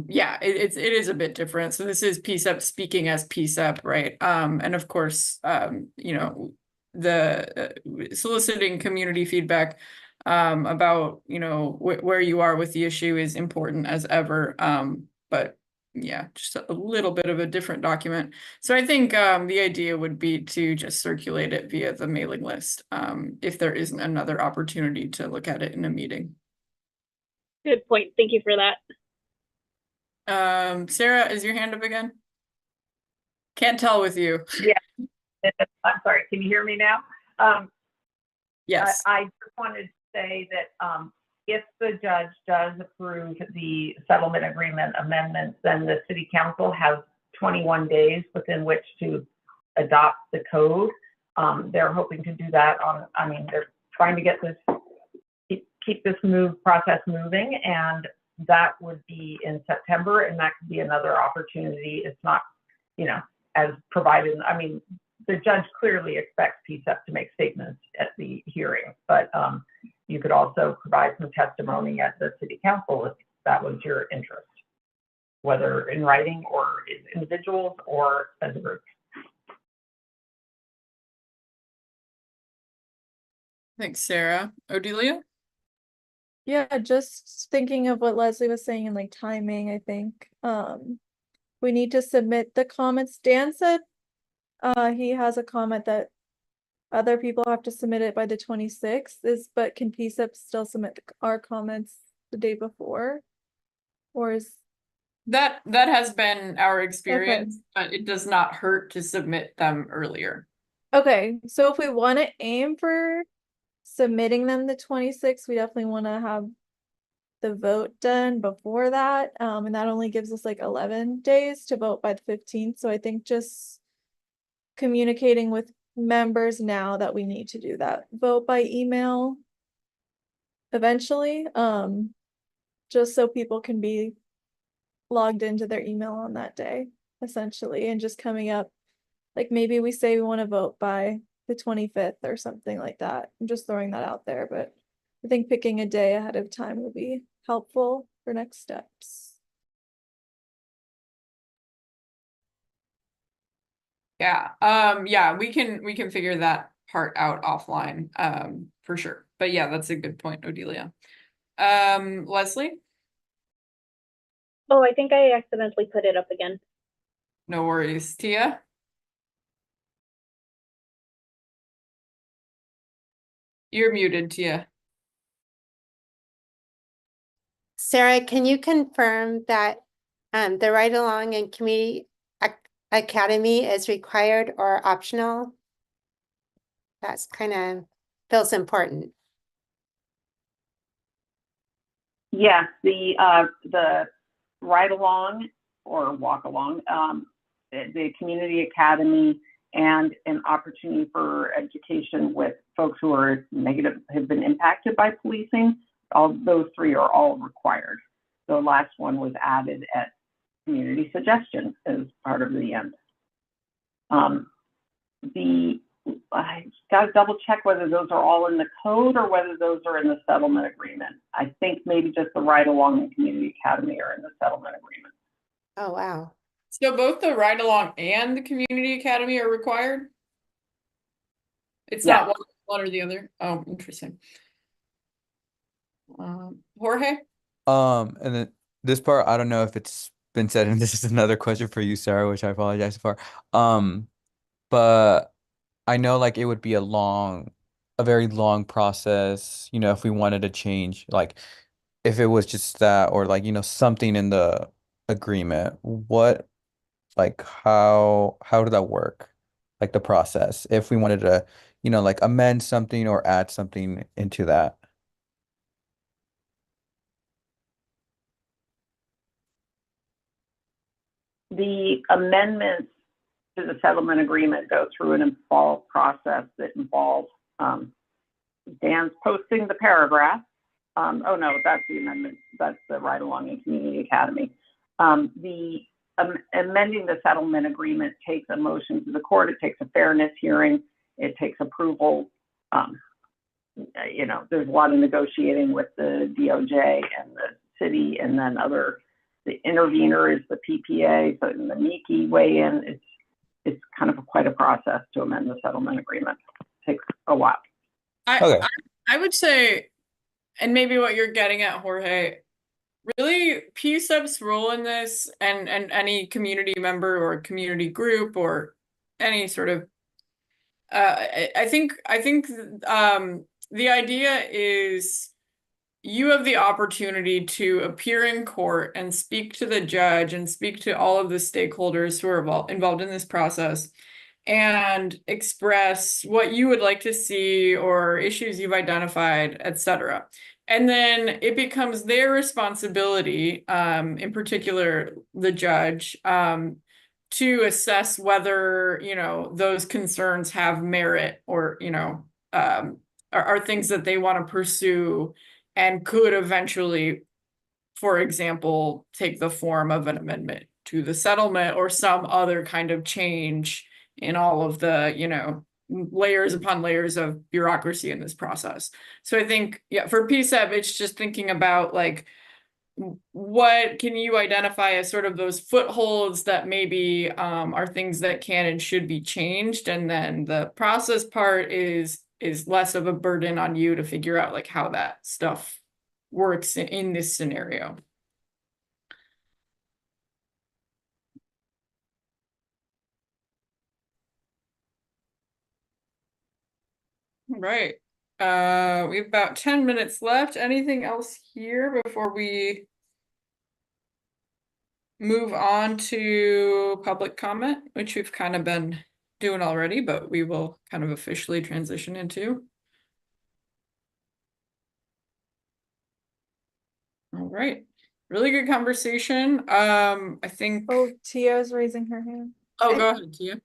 yeah, it is a bit different. So this is PCCEP speaking as PCCEP, right? And of course, the soliciting community feedback about where you are with the issue is important as ever, but yeah, just a little bit of a different document. So I think the idea would be to just circulate it via the mailing list if there isn't another opportunity to look at it in a meeting. Good point. Thank you for that. Sarah, is your hand up again? Can't tell with you. Yeah, I'm sorry. Can you hear me now? Yes. I just wanted to say that if the judge does approve the settlement agreement amendments, then the City Council has 21 days within which to adopt the code. They're hoping to do that they're trying to get this, keep this process moving, and that would be in September, and that could be another opportunity. It's not, as provided, the judge clearly expects PCCEP to make statements at the hearing, but you could also provide some testimony at the City Council if that was your interest, whether in writing or as individuals or as a group. Thanks, Sarah. Odelia? Yeah, just thinking of what Leslie was saying and like timing, I think. We need to submit the comments. Dan said he has a comment that other people have to submit it by the 26th, but can PCEP still submit our comments the day before? Or is That has been our experience, but it does not hurt to submit them earlier. okay, so if we want to aim for submitting them the 26th, we definitely want to have the vote done before that. And that only gives us like 11 days to vote by the 15th. So I think just communicating with members now that we need to do that vote by email eventually, just so people can be logged into their email on that day, essentially, and just coming up, like maybe we say we want to vote by the 25th or something like that. I'm just throwing that out there, but I think picking a day ahead of time will be helpful for next steps. Yeah, yeah, we can figure that part out offline, for sure. But yeah, that's a good point, Odelia. Leslie? Oh, I think I accidentally put it up again. No worries. Tia? You're muted, Tia. Sarah, can you confirm that the ride along and community academy is required or optional? That's kind of feels important. Yes, the ride along or walk along, the community academy, and an opportunity for education with folks who are have been impacted by policing. All those three are all required. The last one was added at community suggestion as part of the end. I got to double check whether those are all in the code or whether those are in the settlement agreement. I think maybe just the ride along and community academy are in the settlement agreement. Oh, wow. So both the ride along and the community academy are required? It's not one or the other? Oh, interesting. Jorge? And then this part, I don't know if it's been said, and this is another question for you, Sarah, which I apologize for. But I know like it would be a very long process, if we wanted to change, like if it was just that or like, something in the agreement. How did that work? Like the process, if we wanted to, like amend something or add something into that. The amendments to the settlement agreement go through an involved process that involves Dan's posting the paragraph. Oh no, that's the amendment. That's the ride along in community academy. Amending the settlement agreement takes a motion to the court. It takes a fairness hearing. It takes approval. There's a lot of negotiating with the DOJ and the city, and then the intervener is the PPA, so the NICI weigh in. It's kind of quite a process to amend the settlement agreement. It takes a while. I would say, and maybe what you're getting at, Jorge, really PCEP's role in this, and any community member or community group or any sort of, I think the idea is you have the opportunity to appear in court and speak to the judge and speak to all of the stakeholders who are involved in this process and express what you would like to see or issues you've identified, etc. And then it becomes their responsibility, in particular, the judge, to assess whether, those concerns have merit or, are things that they want to pursue and could eventually, for example, take the form of an amendment to the settlement or some other kind of change in all of the, layers upon layers of bureaucracy in this process. So I think, for PCEP, it's just thinking about like, what can you identify as sort of those footholds that maybe are things that can and should be changed, and then the process part is less of a burden on you to figure out like how that stuff works in this scenario. All right. We have about 10 minutes left. Anything else here before we move on to public comment, which we've kind of been doing already, but we will kind of officially transition into. All right. Really good conversation. I think. Oh, Tia is raising her hand. Oh, go ahead, Tia.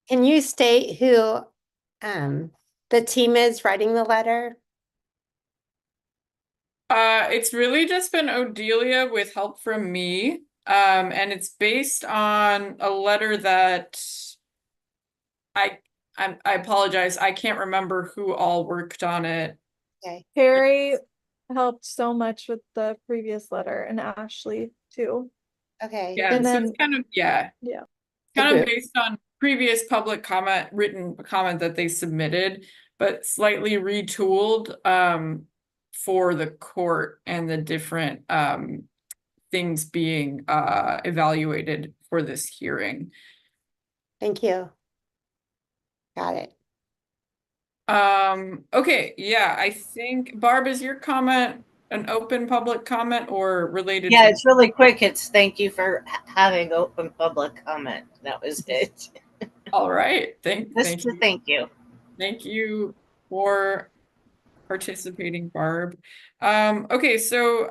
Can you state who the team is writing the letter? It's really just been Odelia with help from me. And it's based on a letter that I apologize, I can't remember who all worked on it. Okay. Carrie helped so much with the previous letter, and Ashley too. Okay. Yeah, And so then it's kind of, yeah. yeah. Kind of based on previous public comment, written comment that they submitted, but slightly retooled for the court and the different things being evaluated for this hearing. Thank you. Got it. Okay, yeah, I think Barb, is your comment an open public comment or related Yeah, to? it's really quick. It's thank you for having open public comment. That was it. All right, thank you. Thank you. Thank you for participating, Barb. Okay, so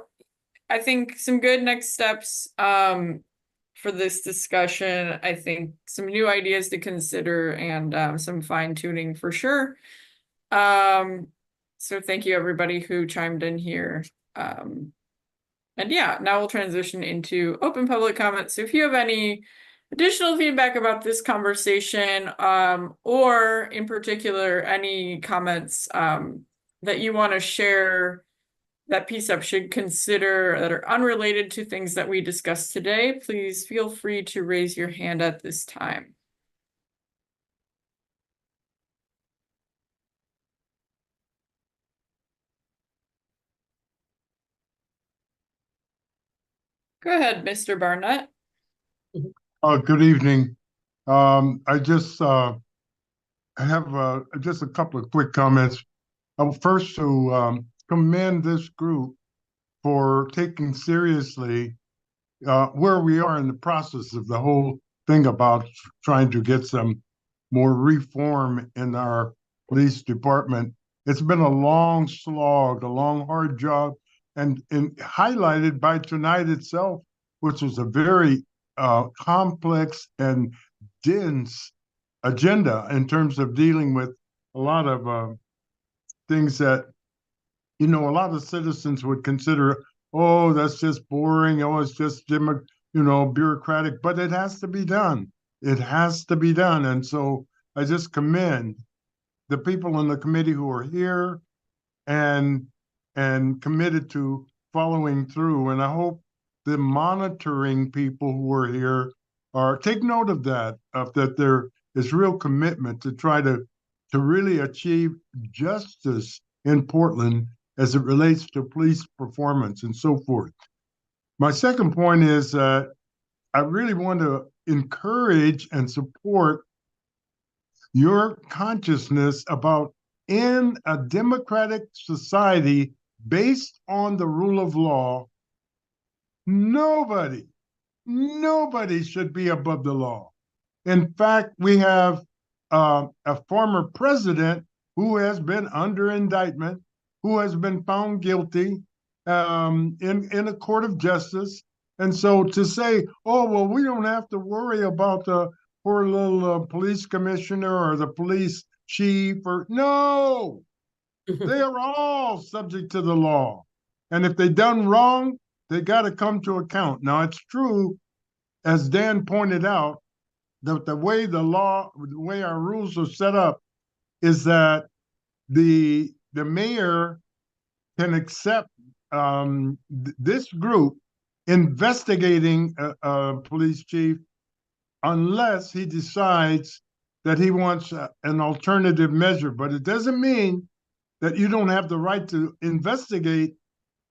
I think some good next steps for this discussion. I think some new ideas to consider and some fine tuning for sure. So thank you everybody who chimed in here. And yeah, now we'll transition into open public comments. So if you have any additional feedback about this conversation, or in particular, any comments that you want to share that PCCEP should consider that are unrelated to things that we discussed today, please feel free to raise your hand at this time. Go ahead, Mr. Barnett. Good evening. I just have just a couple of quick comments. First, to commend this group for taking seriously where we are in the process of the whole thing about trying to get some more reform in our police department. It's been a long slog, a long, hard job, and highlighted by tonight itself, which was a very complex and dense agenda in terms of dealing with a lot of things that, a lot of citizens would consider, oh, that's just boring, oh, it's just, bureaucratic, but it has to be done. It has to be done. And so I just commend the people in the committee who are here and committed to following through. And I hope the monitoring people who are here take note of that there is real commitment to try to really achieve justice in Portland as it relates to police performance and so forth. My second point is I really want to encourage and support your consciousness about, in a democratic society based on the rule of law, nobody should be above the law. In fact, we have a former president who has been under indictment, who has been found guilty in a court of justice. And so to say, oh, well, we don't have to worry about the poor little police commissioner or the police chief, no, they are all subject to the law. And if they done wrong, they got to come to account. Now, it's true, as Dan pointed out, that the way our rules are set up is that the mayor can accept this group investigating a police chief unless he decides that he wants an alternative measure. But it doesn't mean that you don't have the right to investigate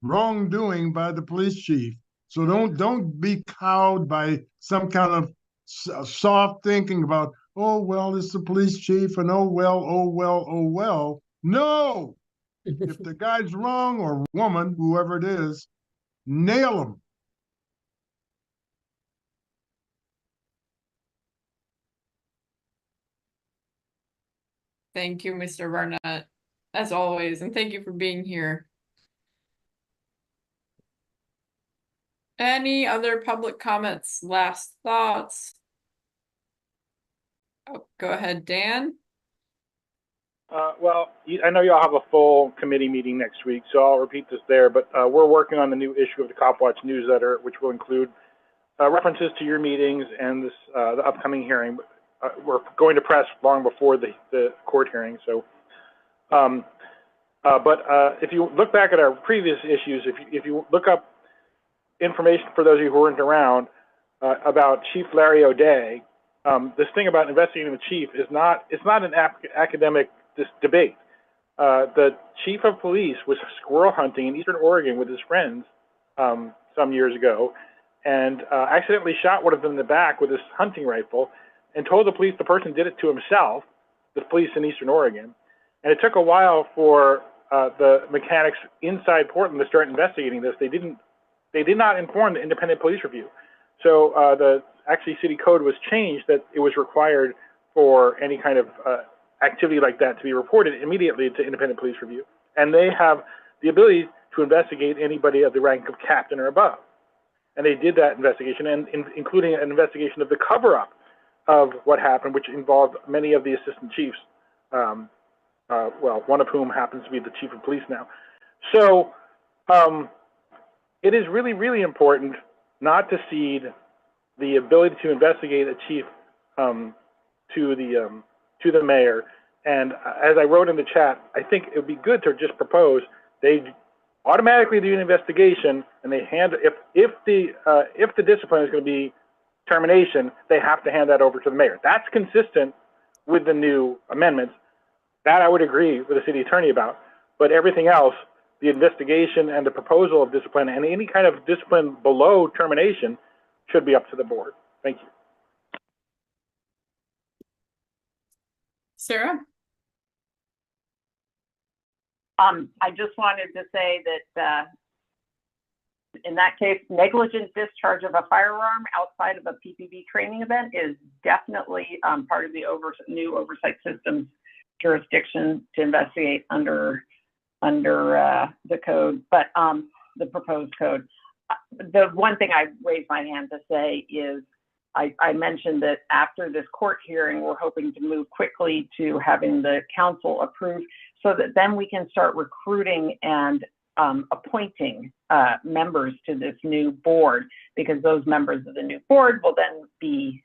wrongdoing by the police chief. So don't be cowed by some kind of soft thinking about, oh well, it's the police chief, and oh well, oh well, oh well. No, if the guy's wrong, or woman, whoever it is, nail him. Thank you, Mr. Barnett, as always, and thank you for being here. Any other public comments, last thoughts? Oh, go ahead, Dan. Well, I know y'all have a full committee meeting next week, so I'll repeat this there, but we're working on the new issue of the Cop Watch newsletter, which will include references to your meetings and this the upcoming hearing. We're going to press long before the court hearing, so if you look back at our previous issues, if you look up information for those of you who weren't around about Chief Larry O'Day, this thing about investigating the chief is not an academic debate. The chief of police was squirrel hunting in Eastern Oregon with his friends some years ago, and accidentally shot one of them in the back with his hunting rifle, and told the police the person did it to himself, the police in Eastern Oregon. And it took a while for the mechanics inside Portland to start investigating this. They did not inform the independent police review. So the city code was changed that it was required for any kind of activity like that to be reported immediately to independent police review. And they have the ability to investigate anybody of the rank of captain or above. And they did that investigation, and including an investigation of the cover-up of what happened, which involved many of the assistant chiefs, well, one of whom happens to be the chief of police now. So it is really, really important not to cede the ability to investigate a chief to the mayor. And as I wrote in the chat, I think it would be good to just propose they automatically do an investigation, and they hand if the discipline is going to be termination, they have to hand that over to the mayor. That's consistent with the new amendments. That I would agree with the city attorney about. But everything else, the investigation and the proposal of discipline and any kind of discipline below termination should be up to the board. Thank you. Sarah? I just wanted to say that in that case, negligent discharge of a firearm outside of a PPV training event is definitely part of the new oversight systems jurisdiction to investigate under the code, but the proposed code. The one thing I raised my hand to say is I mentioned that after this court hearing, we're hoping to move quickly to having the council approve so that then we can start recruiting and appointing members to this new board, because those members of the new board will then be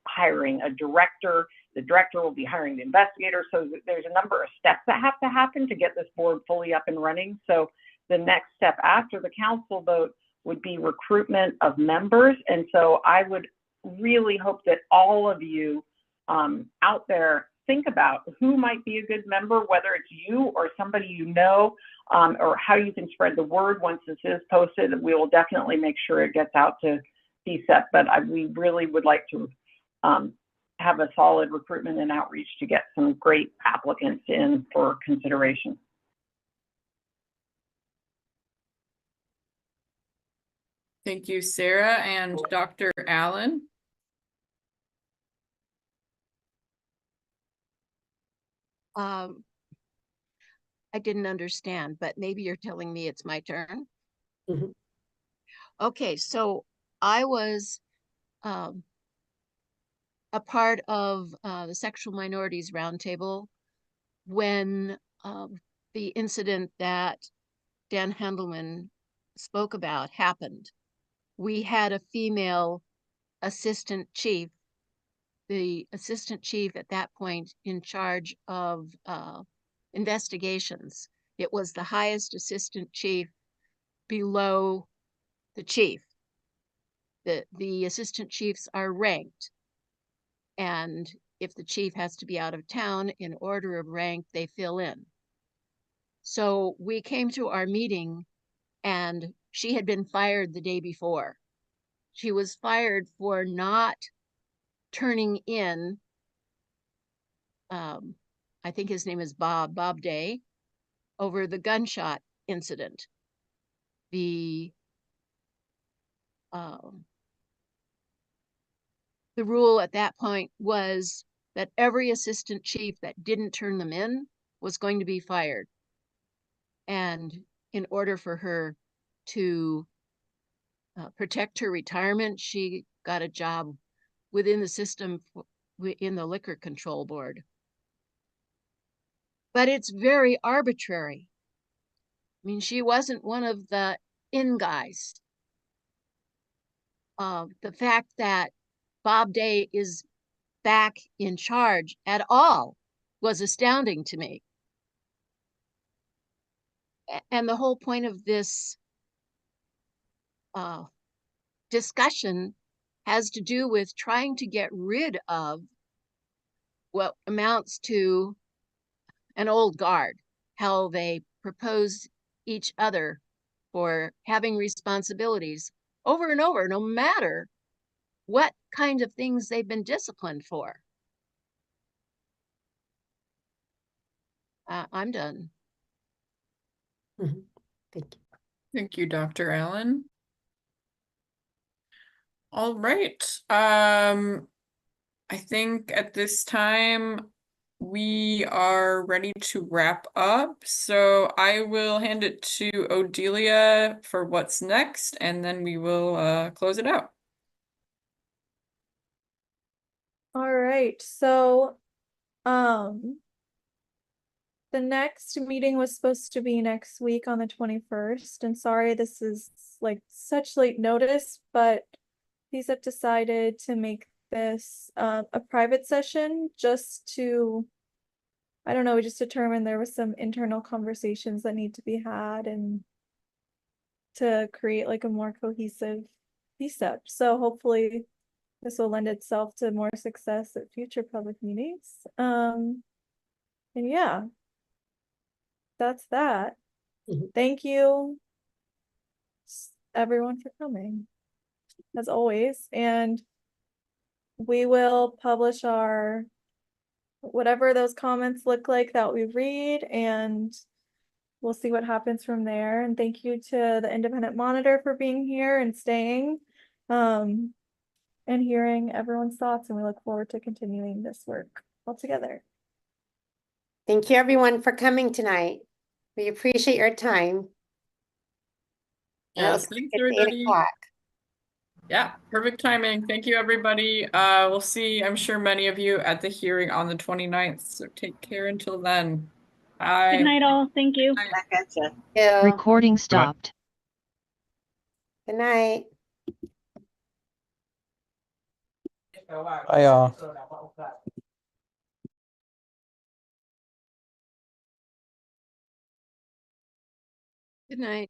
hiring a director. The director will be hiring the investigator. So there's a number of steps that have to happen to get this board fully up and running. So the next step after the council vote would be recruitment of members. And so I would really hope that all of you out there think about who might be a good member, whether it's you or somebody you know, or how you can spread the word once this is posted. We will definitely make sure it gets out to PCCEP, but we really would like to have a solid recruitment and outreach to get some great applicants in for consideration. Thank you, Sarah. And Dr. Allen? I didn't understand, but maybe you're telling me it's my turn. Mhm. Okay, so I was a part of the Sexual Minorities Roundtable when the incident that Dan Handelman spoke about happened. We had a female assistant chief, the assistant chief at that point in charge of investigations. It was the highest assistant chief below the chief. The assistant chiefs are ranked, and if the chief has to be out of town in order of rank, they fill in. So we came to our meeting and she had been fired the day before. She was fired for not turning in, I think his name is Bob Day, over the gunshot incident. The rule at that point was that every assistant chief that didn't turn them in was going to be fired. And in order for her to protect her retirement, she got a job within the system in the Liquor Control Board. But it's very arbitrary. I mean, she wasn't one of the in guys. The fact that Bob Day is back in charge at all was astounding to me. And the whole point of this discussion has to do with trying to get rid of what amounts to an old guard, how they propose each other for having responsibilities over and over, no matter what kind of things they've been disciplined for. I'm done. Thank you. Thank you, Dr. Allen. All right. I think at this time we are ready to wrap up. So I will hand it to Odelia for what's next, and then we will close it out. All right, so the next meeting was supposed to be next week on the 21st, and sorry this is like such late notice, but PCCEP decided to make this a private session just to, I don't know, we just determined there was some internal conversations that need to be had and to create like a more cohesive PCCEP. So hopefully this will lend itself to more success at future public meetings. And yeah, that's that. Thank you everyone for coming, as always. And we will publish our, whatever those comments look like that we read, and we'll see what happens from there. And thank you to the independent monitor for being here and staying, and hearing everyone's thoughts. And we look forward to continuing this work all together. Thank you everyone for coming tonight. We appreciate your time. Yes, thanks everybody. 8 o'clock. Yeah, perfect timing. Thank you, everybody. We'll see, I'm sure, many of you at the hearing on the 29th. So take care until then. Bye. Good night, all. Thank you. Recording stopped. Good night. Bye, y'all. Good night.